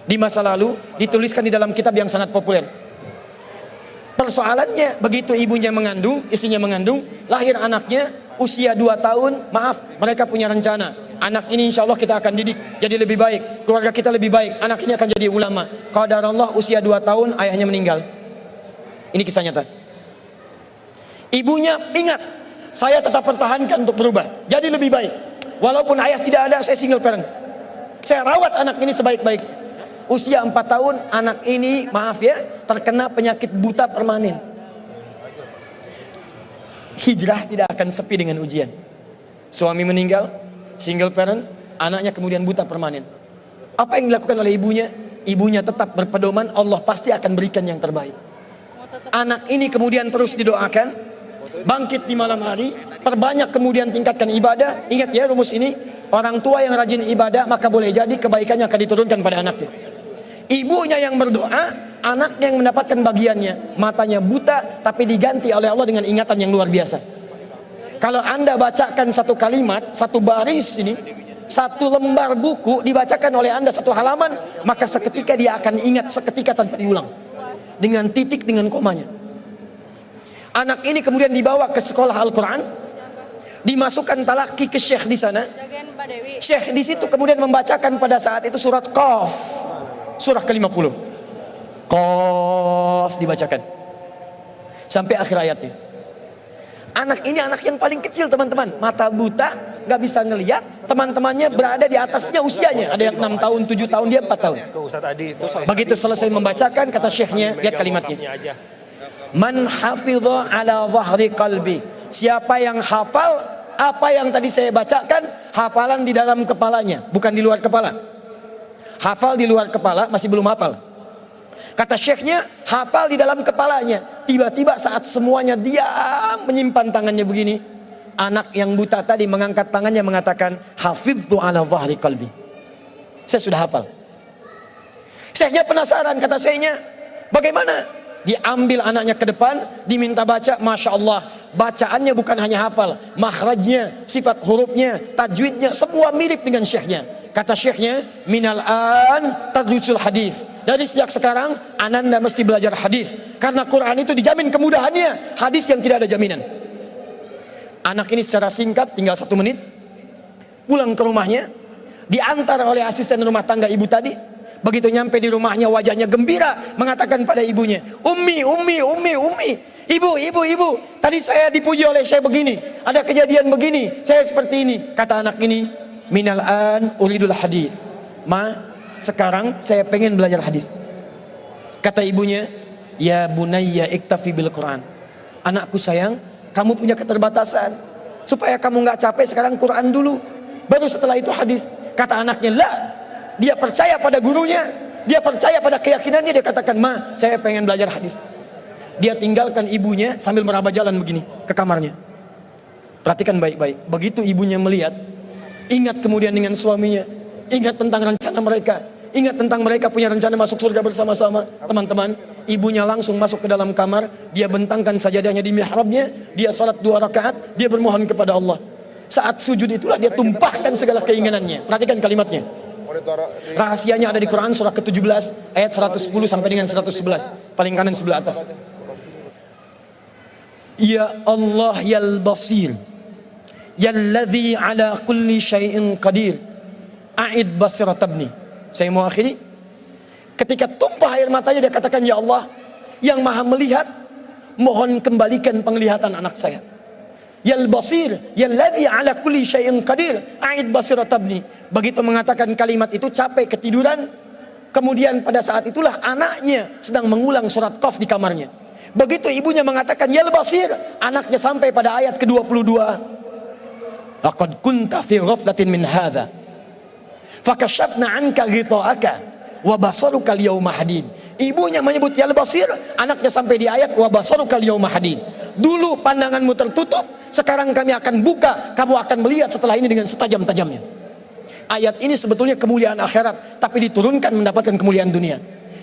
Di masa lalu dituliskan di dalam kitab yang sangat populer. Persoalannya begitu ibunya mengandung, istrinya mengandung, lahir anaknya usia 2 tahun, maaf, mereka punya rencana. Anak ini insya Allah kita akan didik jadi lebih baik, keluarga kita lebih baik, anak ini akan jadi ulama. Qadarullah usia 2 tahun ayahnya meninggal. Ini kisah nyata. Ibunya ingat, saya tetap pertahankan untuk berubah, jadi lebih baik. Walaupun ayah tidak ada, saya single parent. Saya rawat anak ini sebaik-baik. Usia 4 tahun, anak ini, maaf ya, terkena penyakit buta permanen. Hijrah tidak akan sepi dengan ujian. Suami meninggal, single parent, anaknya kemudian buta permanen. Apa yang dilakukan oleh ibunya? Ibunya tetap berpedoman, Allah pasti akan berikan yang terbaik. Anak ini kemudian terus didoakan, bangkit di malam hari, perbanyak kemudian tingkatkan ibadah. Ingat ya rumus ini, orang tua yang rajin ibadah, maka boleh jadi kebaikannya akan diturunkan pada anaknya. Ibunya yang berdoa, anaknya yang mendapatkan bagiannya. Matanya buta, tapi diganti oleh Allah dengan ingatan yang luar biasa. Kalau Anda bacakan satu kalimat, satu baris ini, satu lembar buku dibacakan oleh Anda satu halaman, maka seketika dia akan ingat seketika tanpa diulang. Dengan titik, dengan komanya. Anak ini kemudian dibawa ke sekolah Al-Quran, dimasukkan talaki ke syekh di sana. Syekh di situ kemudian membacakan pada saat itu surat Qaf, surah ke-50. Qaf dibacakan sampai akhir ayatnya. Anak ini anak yang paling kecil teman-teman, mata buta, nggak bisa ngelihat. Teman-temannya berada di atasnya usianya, ada yang 6 tahun, 7 tahun, dia 4 tahun. Begitu selesai membacakan, kata syekhnya, lihat kalimatnya. Man hafidha ala zahri qalbi. Siapa yang hafal apa yang tadi saya bacakan, hafalan di dalam kepalanya, bukan di luar kepala. Hafal di luar kepala masih belum hafal. Kata syekhnya, hafal di dalam kepalanya. Tiba-tiba saat semuanya diam menyimpan tangannya begini, anak yang buta tadi mengangkat tangannya mengatakan, hafidhu ala zahri qalbi. Saya sudah hafal. Syekhnya penasaran, kata syekhnya, bagaimana? Diambil anaknya ke depan, diminta baca, Masya Allah, bacaannya bukan hanya hafal, makhrajnya, sifat hurufnya, tajwidnya, semua mirip dengan syekhnya. Kata syekhnya, minal an tadrusul hadis. Dari sejak sekarang, ananda mesti belajar hadis. Karena Quran itu dijamin kemudahannya, hadis yang tidak ada jaminan. Anak ini secara singkat, tinggal 1 menit, pulang ke rumahnya, diantar oleh asisten rumah tangga ibu tadi. Begitu nyampe di rumahnya, wajahnya gembira, mengatakan pada ibunya, Ummi, ibu, tadi saya dipuji oleh saya begini, ada kejadian begini, saya seperti ini. Kata anak ini, minal an uridul hadis. Ma, sekarang saya pengen belajar hadis. Kata ibunya, ya bunayya iktafi bil Quran. Anakku sayang, kamu punya keterbatasan, supaya kamu nggak capek sekarang Quran dulu, baru setelah itu hadis. Kata anaknya, lah, dia percaya pada gurunya, dia percaya pada keyakinannya, dia katakan, ma, saya pengen belajar hadis. Dia tinggalkan ibunya sambil meraba jalan begini ke kamarnya. Perhatikan baik-baik. Begitu ibunya melihat, ingat kemudian dengan suaminya, ingat tentang rencana mereka, ingat tentang mereka punya rencana masuk surga bersama-sama. Teman-teman, ibunya langsung masuk ke dalam kamar, dia bentangkan sajadahnya di mihrabnya, dia salat 2 rakaat, dia bermohon kepada Allah. Saat sujud itulah dia tumpahkan segala keinginannya. Perhatikan kalimatnya. Rahasianya ada di Quran surah ke-17 ayat 110 sampai dengan 111, paling kanan sebelah atas. Ya Allah yal basir, yalladzi ala kulli syai'in qadir, a'id basiratabni. Saya mau akhiri. Ketika tumpah air matanya dia katakan, ya Allah yang maha melihat, mohon kembalikan penglihatan anak saya. Yal basir, yalladzi ala kulli syai'in qadir, a'id basiratabni. Begitu mengatakan kalimat itu capek ketiduran, kemudian pada saat itulah anaknya sedang mengulang surat Qaf di kamarnya. Begitu ibunya mengatakan yal basir, anaknya sampai pada ayat ke-22. Laqad kunta fi ghaflatin min hadza fakashafna 'anka ghita'aka wa basaruka al-yawma hadid. Ibunya menyebut yal basir, anaknya sampai di ayat wa basaruka al-yawma hadid. Dulu pandanganmu tertutup, sekarang kami akan buka, kamu akan melihat setelah ini dengan setajam-tajamnya. Ayat ini sebetulnya kemuliaan akhirat, tapi diturunkan mendapatkan kemuliaan dunia.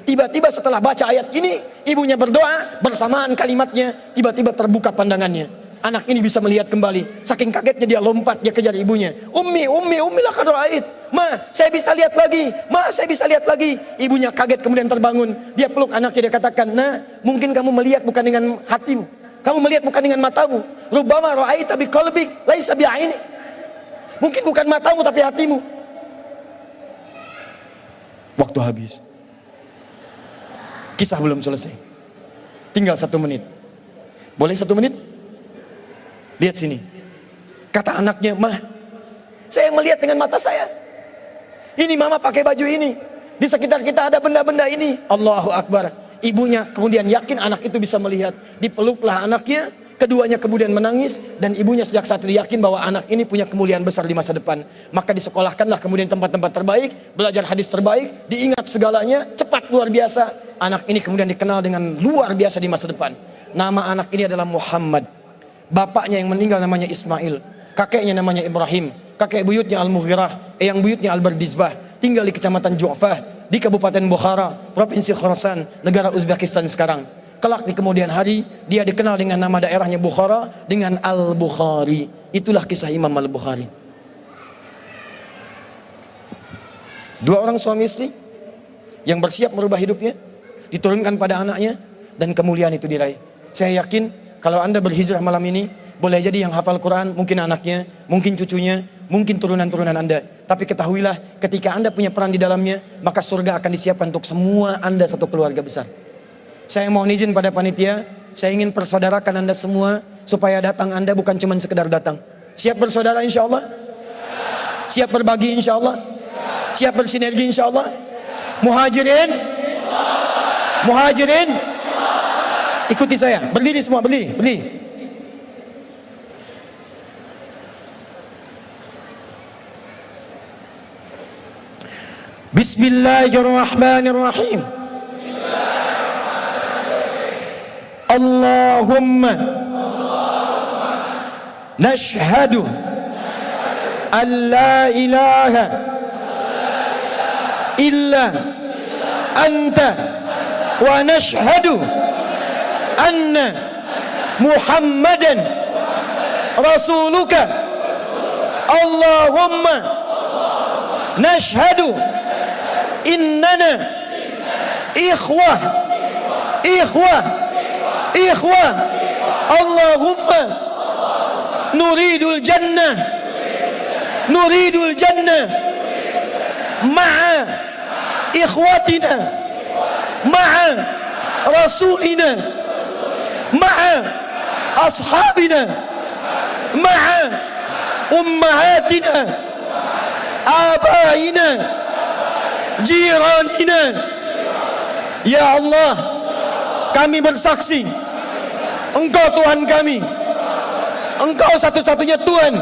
Tiba-tiba setelah baca ayat ini, ibunya berdoa, bersamaan kalimatnya, tiba-tiba terbuka pandangannya. Anak ini bisa melihat kembali. Saking kagetnya dia lompat, dia kejar ibunya. Ummi laqad ra'ait. Ma, saya bisa lihat lagi. Ma, saya bisa lihat lagi. Ibunya kaget kemudian terbangun. Dia peluk anaknya, dia katakan, nah, mungkin kamu melihat bukan dengan hatimu. Kamu melihat bukan dengan matamu. Rubbama ra'aita biqalbik laisa bi'aini. Mungkin bukan matamu tapi hatimu. Waktu habis. Kisah belum selesai. Tinggal 1 menit. Boleh 1 menit? Lihat sini. Kata anaknya, "Mah, saya melihat dengan mata saya. Ini mama pakai baju ini. Di sekitar kita ada benda-benda ini." Allahu Akbar. Ibunya kemudian yakin anak itu bisa melihat. Dipeluklah anaknya, keduanya kemudian menangis, dan ibunya sejak saat itu yakin bahwa anak ini punya kemuliaan besar di masa depan. Maka disekolahkanlah kemudian tempat-tempat terbaik, belajar hadis terbaik, diingat segalanya, cepat luar biasa. Anak ini kemudian dikenal dengan luar biasa di masa depan. Nama anak ini adalah Muhammad. Bapaknya yang meninggal namanya Ismail, kakeknya namanya Ibrahim, kakek buyutnya Al-Mughirah, eyang buyutnya Al-Bardizbah, tinggal di kecamatan Ju'fah, di Kabupaten Bukhara, Provinsi Khorasan, negara Uzbekistan sekarang. Kelak di kemudian hari, dia dikenal dengan nama daerahnya Bukhara, dengan Al-Bukhari. Itulah kisah Imam Al-Bukhari. 2 orang suami istri yang bersiap merubah hidupnya, diturunkan pada anaknya, dan kemuliaan itu diraih. Saya yakin kalau Anda berhijrah malam ini, boleh jadi yang hafal Quran mungkin anaknya, mungkin cucunya, mungkin turunan-turunan Anda. Tapi ketahuilah, ketika Anda punya peran di dalamnya, maka surga akan disiapkan untuk semua Anda satu keluarga besar. Saya mohon izin pada panitia, saya ingin persaudarakan Anda semua, supaya datang Anda bukan cuma sekedar datang. Siap bersaudara insya Allah? Siap berbagi insya Allah? Siap bersinergi insya Allah? Muhajirin? Muhajirin? Ikuti saya, berdiri semua, berdiri. Bismillahirrahmanirrahim. Allahumma nashhadu an la ilaha illa anta wa nashhadu anna Muhammadan rasuluka. Allahumma nashhadu innana ikhwah. Allahumma nuridul jannah ma'a ikhwatina ma'a rasulina ma'a ashabina ma'a ummahatina abaina jiranina. Ya Allah, kami bersaksi Engkau Tuhan kami, Engkau satu-satunya Tuhan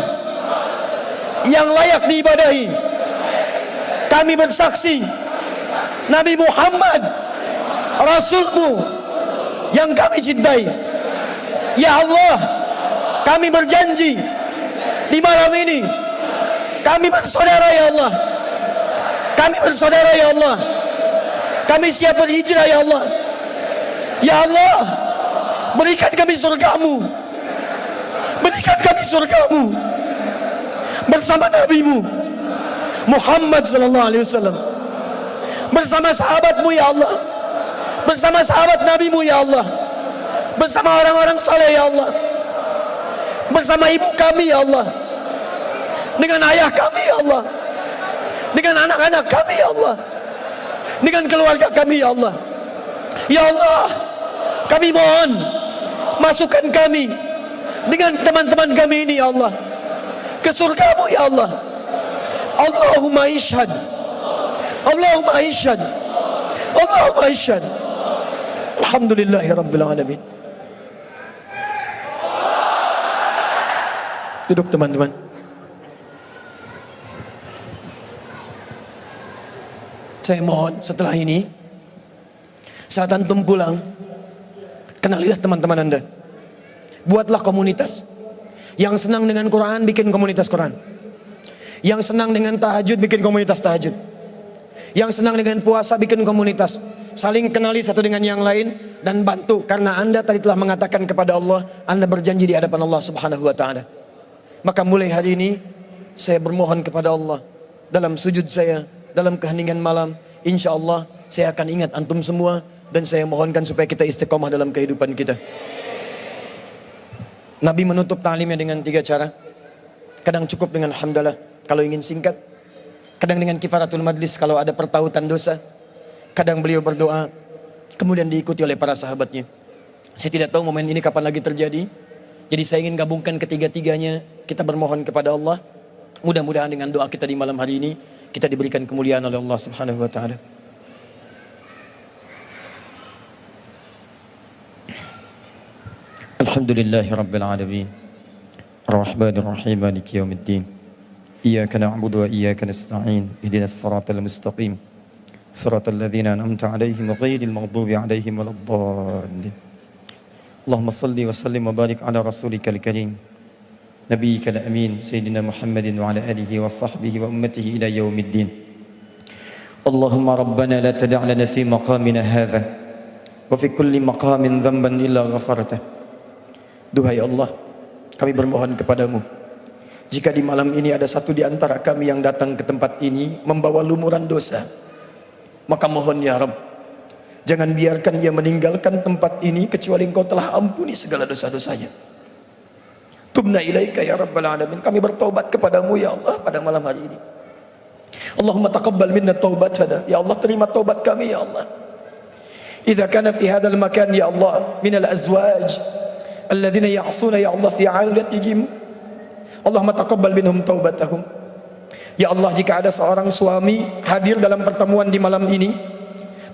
yang layak diibadahi. Kami bersaksi Nabi Muhammad Rasulmu yang kami cintai. Ya Allah, kami berjanji di malam ini kami bersaudara ya Allah. Kami bersaudara ya Allah. Kami siap berhijrah ya Allah. Ya Allah, berikan kami surgamu, berikan kami surgamu bersama Nabi-Mu Muhammad sallallahu alaihi wasallam, bersama sahabat-Mu ya Allah, bersama sahabat Nabi-Mu ya Allah, bersama orang-orang saleh ya Allah, bersama ibu kami ya Allah, dengan ayah kami ya Allah, dengan anak-anak kami ya Allah, dengan keluarga kami ya Allah. Ya Allah, kami mohon masukkan kami dengan teman-teman kami ini ya Allah ke surga-Mu ya Allah. Allahumma ishhad, Allahumma ishhad, Allahumma ishhad. Alhamdulillahi rabbil alamin. Duduk teman-teman. Saya mohon setelah ini, saat antum pulang, kenalilah teman-teman Anda. Buatlah komunitas. Yang senang dengan Quran, bikin komunitas Quran. Yang senang dengan tahajud, bikin komunitas tahajud. Yang senang dengan puasa, bikin komunitas. Saling kenali satu dengan yang lain dan bantu. Karena Anda tadi telah mengatakan kepada Allah, Anda berjanji di hadapan Allah Subhanahu wa Ta'ala. Maka mulai hari ini, saya bermohon kepada Allah dalam sujud saya, dalam keheningan malam, insya Allah saya akan ingat antum semua, dan saya mohonkan supaya kita istiqomah dalam kehidupan kita. Nabi menutup ta'limnya dengan 3 cara. Kadang cukup dengan hamdalah kalau ingin singkat, kadang dengan kifaratul majlis kalau ada pertautan dosa, kadang beliau berdoa, kemudian diikuti oleh para sahabatnya. Saya tidak tahu momen ini kapan lagi terjadi, jadi saya ingin gabungkan ketiga-tiganya. Kita bermohon kepada Allah, mudah-mudahan dengan doa kita di malam hari ini kita diberikan kemuliaan oleh Allah Subhanahu wa Ta'ala. Alhamdulillahi rabbil alamin, Ar-Rahmanir Rahim, Maliki yaumiddin. Iyyaka na'budu wa iyyaka nasta'in. Ihdinas siratal mustaqim. Siratal ladzina an'amta 'alaihim ghairil maghdubi 'alaihim waladdallin. Allahumma salli wa sallim wa barik ala rasulikal karim, nabiyyikal amin, sayyidina Muhammadin wa ala alihi wa sahbihi wa ummatihi ila yaumiddin. Allahumma rabbana la tada' lana fi maqamina hadha wa fi kulli maqamin dhanban illa ghafartah. Duhai Allah, kami bermohon kepadamu, jika di malam ini ada satu di antara kami yang datang ke tempat ini membawa lumuran dosa, maka mohon ya Rabb, jangan biarkan ia meninggalkan tempat ini kecuali Engkau telah ampuni segala dosa-dosanya. Tubna ilaika ya Rabbal alamin, kami bertaubat kepadamu ya Allah pada malam hari ini. Allahumma taqabbal minna taubatana, ya Allah terima taubat kami ya Allah. Idza kana fi hadzal makan ya Allah minal azwaj alladzina ya'suna ya Allah fi 'ailatihim, Allahumma taqabbal minhum taubatahum. Ya Allah, jika ada seorang suami hadir dalam pertemuan di malam ini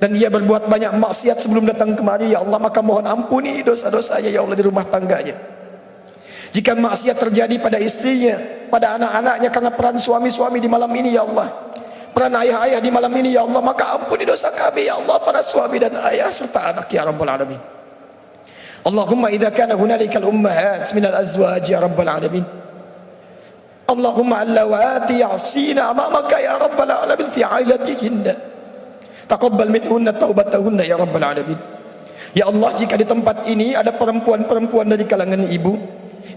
dan ia berbuat banyak maksiat sebelum datang kemari ya Allah, maka mohon ampuni dosa-dosanya ya Allah di rumah tangganya. Jika maksiat terjadi pada istrinya, pada anak-anaknya karena peran suami-suami di malam ini ya Allah, peran ayah-ayah di malam ini ya Allah, maka ampuni dosa kami ya Allah, para suami dan ayah serta anak ya Rabbal alamin. Allahumma idza kana hunalikal ummahat minal azwaj ya Rabbal alamin, Allahumma allawati ya'sina amamaka ya Rabbal alamin fi 'ailatihinna, taqabbal minhunna taubatahunna ya Rabbal alamin. Ya Allah, jika di tempat ini ada perempuan-perempuan dari kalangan ibu,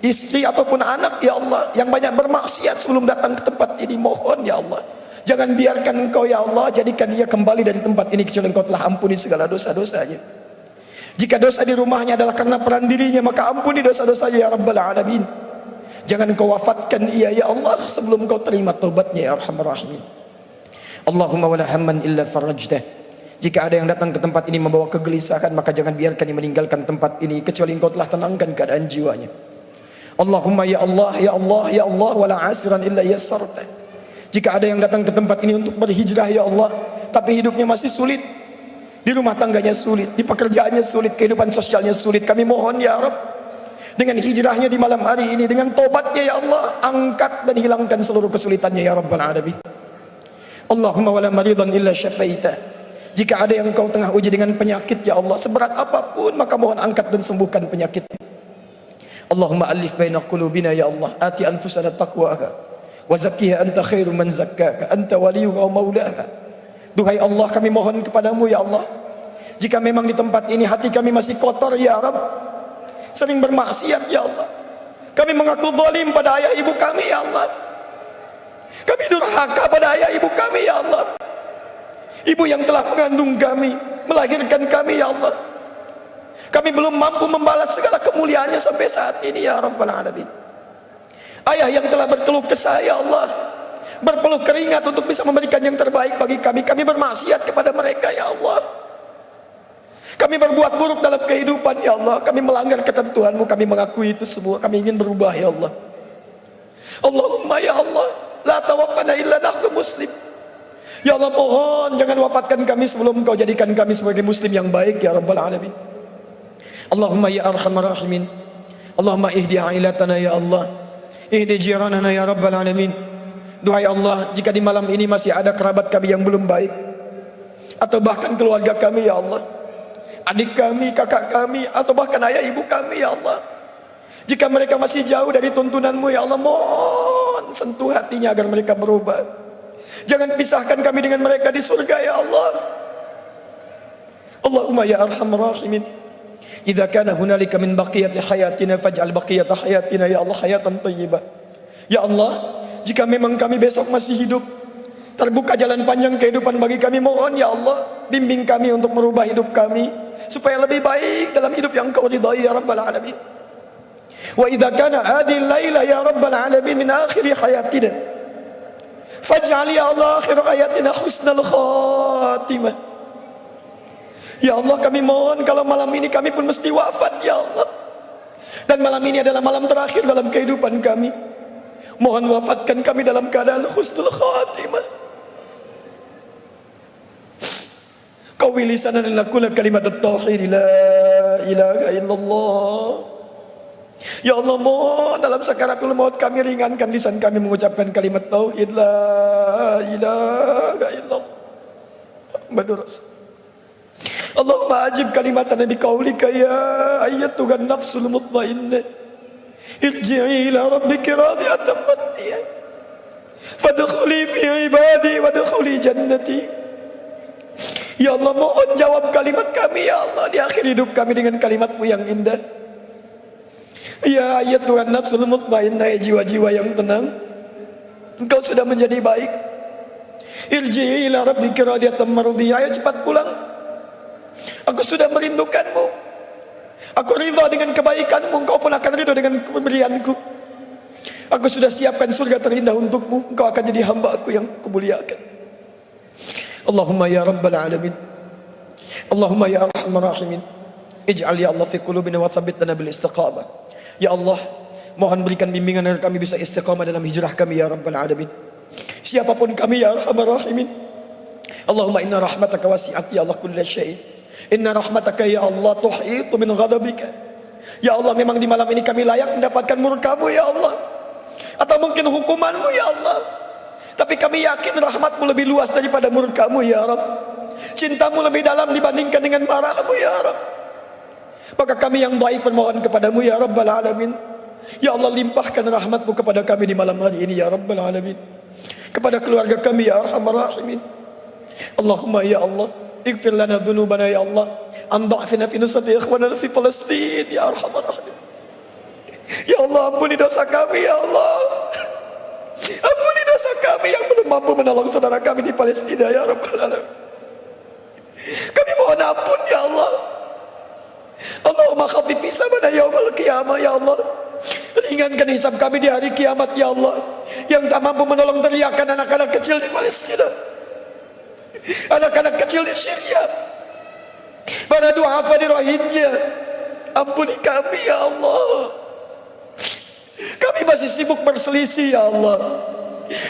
istri ataupun anak ya Allah yang banyak bermaksiat sebelum datang ke tempat ini, mohon ya Allah, jangan biarkan Engkau ya Allah jadikan dia kembali dari tempat ini kecuali Engkau telah ampuni segala dosa-dosanya. Jika dosa di rumahnya adalah karena peran dirinya, maka ampuni dosa-dosanya ya Rabbal alamin. Jangan Engkau wafatkan ia ya Allah sebelum Engkau terima taubatnya ya Arhamar Rahimin. Allahumma wala hamman illa farajtah, jika ada yang datang ke tempat ini membawa kegelisahan, maka jangan biarkan dia meninggalkan tempat ini kecuali Engkau telah tenangkan keadaan jiwanya. Allahumma ya Allah ya Allah ya Allah wala asiran illa yassarta, jika ada yang datang ke tempat ini untuk berhijrah ya Allah, tapi hidupnya masih sulit, di rumah tangganya sulit, di pekerjaannya sulit, kehidupan sosialnya sulit, kami mohon ya Rabb, dengan hijrahnya di malam hari ini, dengan tobatnya ya Allah, angkat dan hilangkan seluruh kesulitannya ya Rabbal alamin. Allahumma wala maridan illa syafaita, jika ada yang Engkau tengah uji dengan penyakit ya Allah, seberat apapun, maka mohon angkat dan sembuhkan penyakit. Allahumma alif baina qulubina ya Allah, ati anfusana taqwaha wa zakkiha anta khairu man zakkaha anta waliyuha wa maulaha. Duhai Allah, kami mohon kepadamu ya Allah, jika memang di tempat ini hati kami masih kotor ya Rabb, sering bermaksiat ya Allah, kami mengaku zalim pada ayah ibu kami ya Allah, kami durhaka pada ayah ibu kami ya Allah, ibu yang telah mengandung kami, melahirkan kami ya Allah, kami belum mampu membalas segala kemuliaannya sampai saat ini ya Rabbal Alamin. Ayah yang telah berkeluh kesah ya Allah, berpeluh keringat untuk bisa memberikan yang terbaik bagi kami, kami bermaksiat kepada mereka ya Allah, kami berbuat buruk dalam kehidupan ya Allah, kami melanggar ketentuan-Mu, kami mengakui itu semua, kami ingin berubah ya Allah. Allahumma ya Allah, la tawaffana illa nahnu muslim. Ya Allah, mohon jangan wafatkan kami sebelum Engkau jadikan kami sebagai muslim yang baik ya Rabbal Alamin. Allahumma ya arhamar rahimin, Allahumma ihdi ailatana ya Allah, ihdi jiranana ya Rabbal Alamin. Duhai Allah, jika di malam ini masih ada kerabat kami yang belum baik, atau bahkan keluarga kami ya Allah, adik kami, kakak kami, atau bahkan ayah ibu kami ya Allah, jika mereka masih jauh dari tuntunan-Mu ya Allah, mohon sentuh hatinya agar mereka berubah. Jangan pisahkan kami dengan mereka di surga ya Allah. Allahumma ya arhamar rahimin, idza kana hunalika min baqiyati hayatina faj'al baqiyata hayatina ya Allah hayatan thayyibah. Ya Allah, jika memang kami besok masih hidup, terbuka jalan panjang kehidupan bagi kami, mohon ya Allah, bimbing kami untuk merubah hidup kami supaya lebih baik dalam hidup yang Kau ridhai ya Rabbal Alamin. Wa idza kana hadhihi al-laila ya Rabbal Alamin min akhir hayatina faj'al ya Allah akhir hayatina husnal khatimah. Ya Allah, kami mohon kalau malam ini kami pun mesti wafat ya Allah, dan malam ini adalah malam terakhir dalam kehidupan kami, mohon wafatkan kami dalam keadaan husnul khatimah. Qawi lisanana lakuna kalimat at-tauhid la ilaha illallah. Ya Allah, mohon dalam sakaratul maut kami ringankan lisan kami mengucapkan kalimat tauhid la ilaha illallah Muhammadur Rasul. Allahumma ajib kalimatan bi qaulika ya ayyatuhan nafsul mutmainnah irji'i ila rabbiki radiyatan mardiyah fadkhuli fi ibadi wadkhuli jannati. Ya Allah, mohon jawab kalimat kami ya Allah di akhir hidup kami dengan kalimat-Mu yang indah. Ya ayyatuhan nafsul mutmainnah, jiwa-jiwa yang tenang, engkau sudah menjadi baik. Irji'i ila rabbiki radiyatan mardiyah, ayo cepat pulang. Aku sudah merindukan-Mu. Aku ridha dengan kebaikan-Mu, Engkau pun akan ridha dengan pemberian-Ku. Aku sudah siapkan surga terindah untuk-Mu, Engkau akan jadi hamba-Ku yang Kumuliakan. Allahumma ya Rabbal Alamin, Allahumma ya Arhamar Rahimin, ij'al ya Allah fi qulubina wa thabbitna bil istiqamah. Ya Allah, mohon berikan bimbingan agar kami bisa istiqamah dalam hijrah kami ya Rabbal Alamin. Siapapun kami ya Arhamar Rahimin, Allahumma inna rahmataka wasi'at ya Allah kulla syai'. Inna rahmataka ya Allah tuhitu min ghadabika. Ya Allah, memang di malam ini kami layak mendapatkan murka-Mu ya Allah, atau mungkin hukuman-Mu ya Allah, tapi kami yakin rahmat-Mu lebih luas daripada murka-Mu ya Rabb. Cinta-Mu lebih dalam dibandingkan dengan marah-Mu ya Rabb. Maka kami yang baik bermohon kepada-Mu ya Rabbal Alamin. Ya Allah, limpahkan rahmat-Mu kepada kami di malam hari ini ya Rabbal Alamin, kepada keluarga kami ya Arhamar Rahimin. Allahumma ya Allah, ighfir lana dhunubana ya Allah, an dha'fina fi nusrati ikhwanana fi Palestin ya Arhamar Rahimin. Ya Allah, ampuni dosa kami ya Allah, ampuni dosa kami yang belum mampu menolong saudara kami di Palestina ya Rabbal Alamin. Kami mohon ampun ya Allah. Allahumma khaffif hisabana yaumal qiyamah ya Allah, ringankan hisab kami di hari kiamat ya Allah, yang tak mampu menolong teriakan anak-anak kecil di Palestina, anak-anak kecil di Syria, para du'afa di Rohingya. Ampuni kami ya Allah. Kami masih sibuk berselisih ya Allah,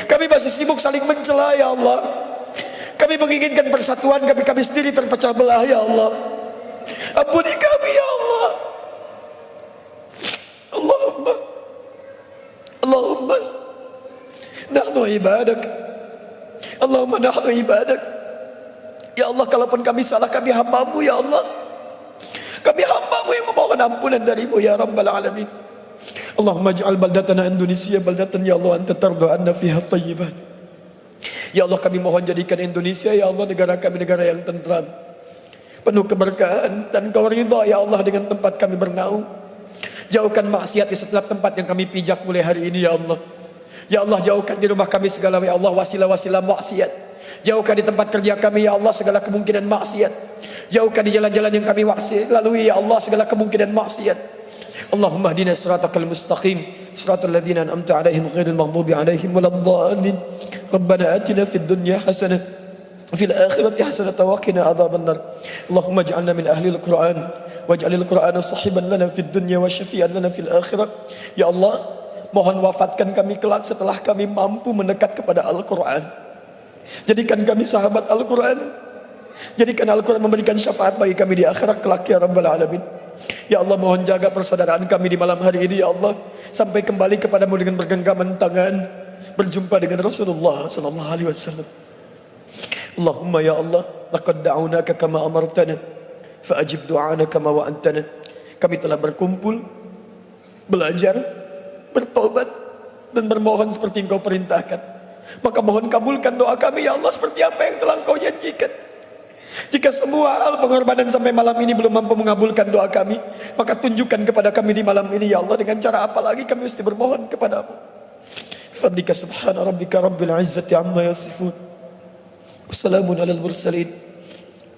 kami masih sibuk saling mencela ya Allah. Kami menginginkan persatuan, kami sendiri terpecah belah ya Allah. Ampuni kami ya Allah. Allahumma nahnu ibadak, Allahumma nahnu ibadak. Ya Allah, kalaupun kami salah, kami hamba-Mu ya Allah, kami hamba-Mu yang memohon ampunan dari-Mu ya Rabbal Alamin. Allahumma ij'al baldatana Indonesia baldatan ya Allah anta tarda anna fiha thayyiban. Ya Allah, kami mohon jadikan Indonesia ya Allah negara kami negara yang tentram, penuh keberkahan, dan Kau ridha ya Allah dengan tempat kami bernaung. Jauhkan maksiat di setiap tempat yang kami pijak mulai hari ini ya Allah. Ya Allah, jauhkan di rumah kami segala ya Allah wasilah-wasilah maksiat. Jauhkan di tempat kerja kami ya Allah segala kemungkinan maksiat. Jauhkan di jalan-jalan yang kami lalui ya Allah segala kemungkinan maksiat. Allahumma hdina siratal mustaqim, siratal ladzina an'amta 'alaihim ghairil maghdubi 'alaihim waladdallin. Rabbana atina fid dunya hasanah fil akhirati hasanah wa qina adzabannar. Allahumma ij'alna min ahlil Qur'an waj'alil Qur'ana sahiban lana fid dunya wa syafi'an lana fil akhirah. Ya Allah, mohon wafatkan kami kelak setelah kami mampu mendekat kepada Al-Quran. Jadikan kami sahabat Al-Quran. Jadikan Al-Quran memberikan syafaat bagi kami di akhirat kelak ya Rabbal Alamin. Ya Allah, mohon jaga persaudaraan kami di malam hari ini ya Allah, sampai kembali kepadamu dengan bergenggaman tangan, berjumpa dengan Rasulullah sallallahu alaihi wasallam. Allahumma ya Allah, laqad da'unaka kama amartana fa'ajib du'ana kama wa'antana. Kami telah berkumpul, belajar, bertobat, dan bermohon seperti Engkau perintahkan. Maka mohon kabulkan doa kami ya Allah seperti apa yang telah Engkau janjikan. Jika semua hal pengorbanan sampai malam ini belum mampu mengabulkan doa kami, maka tunjukkan kepada kami di malam ini ya Allah dengan cara apa lagi kami mesti bermohon kepadamu. Fadlika subhana rabbika rabbil izzati amma yasifun, wassalamun alal mursalin,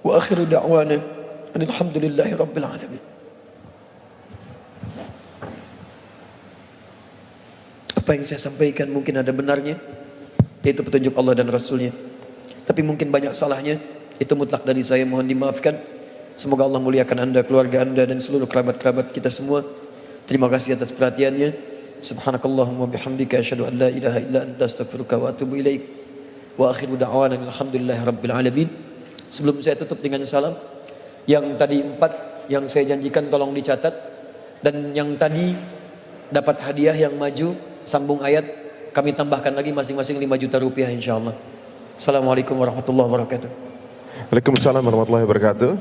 wa akhiru da'wana alhamdulillahi rabbil alamin. Apa yang saya sampaikan mungkin ada benarnya, yaitu petunjuk Allah dan Rasulnya. Tapi mungkin banyak salahnya, itu mutlak dari saya, mohon dimaafkan. Semoga Allah muliakan Anda, keluarga Anda, dan seluruh kerabat-kerabat kita semua. Terima kasih atas perhatiannya. Subhanakallahumma bihamdika asyhadu an la ilaha illa anta astaghfiruka wa atubu ilaik. Wa akhiru da'wana alhamdulillahi rabbil alamin. Sebelum saya tutup dengan salam, yang tadi 4 yang saya janjikan tolong dicatat, dan yang tadi dapat hadiah yang maju sambung ayat kami tambahkan lagi masing-masing 5 juta rupiah insyaallah. Assalamualaikum warahmatullahi wabarakatuh.
Waalaikumsalam warahmatullahi wabarakatuh.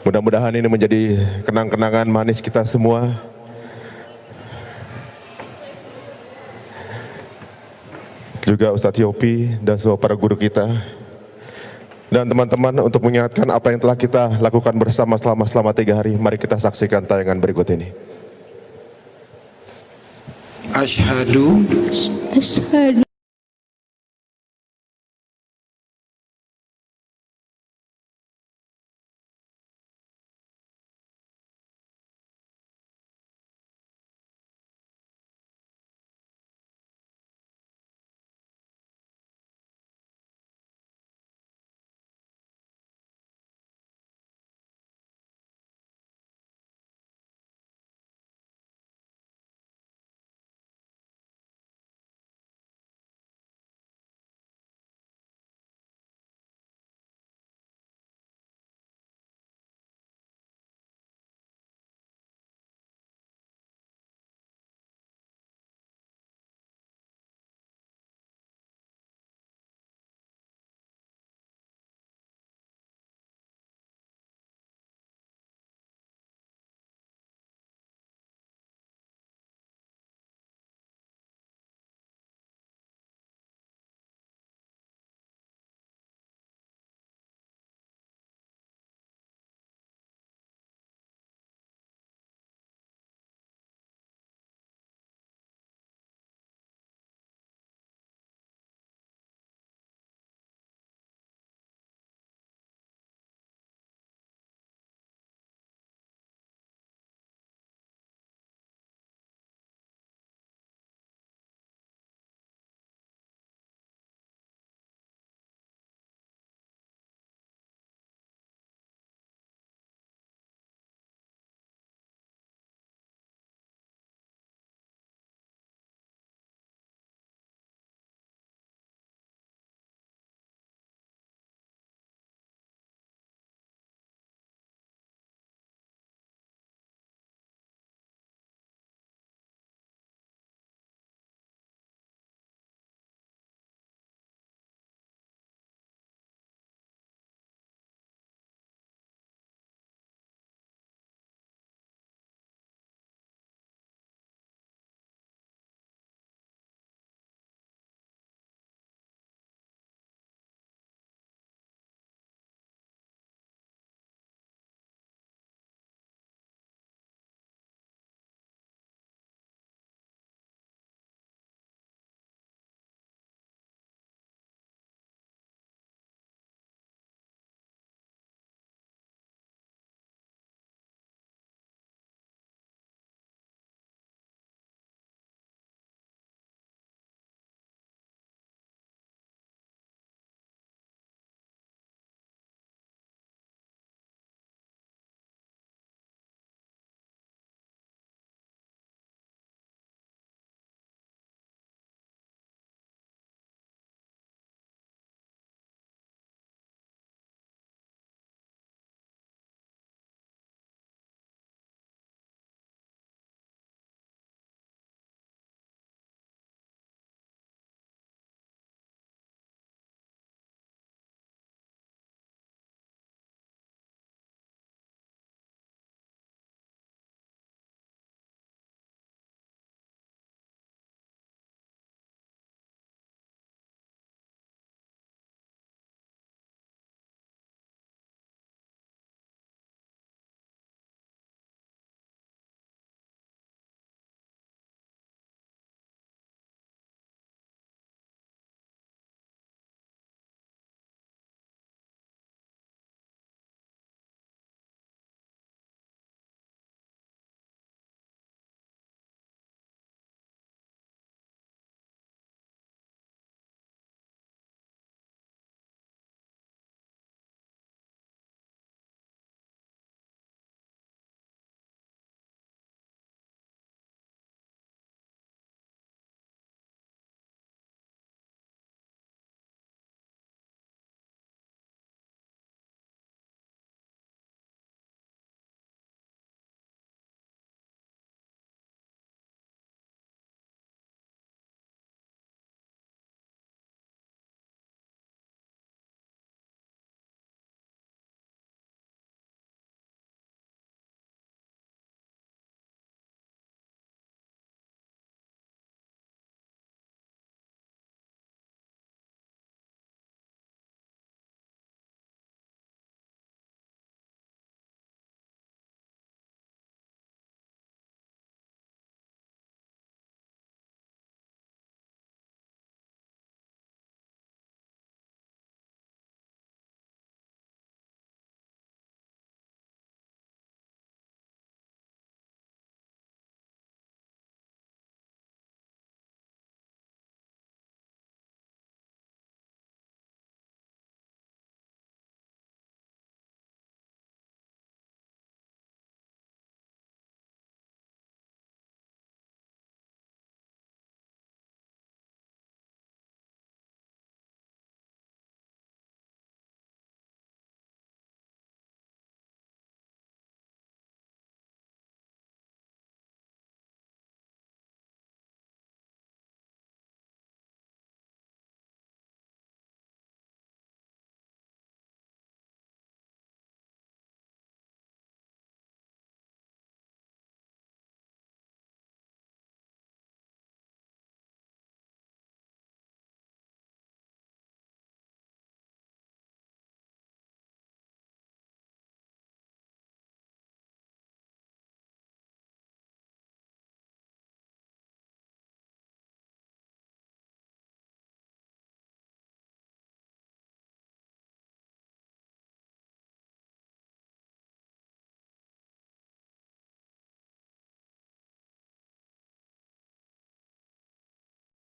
Mudah-mudahan ini menjadi kenang-kenangan manis kita semua. Juga Ustadz Yopi dan semua para guru kita. Dan teman-teman, untuk mengingatkan apa yang telah kita lakukan bersama selama 3 hari, mari kita saksikan tayangan berikut ini.
Asyhadu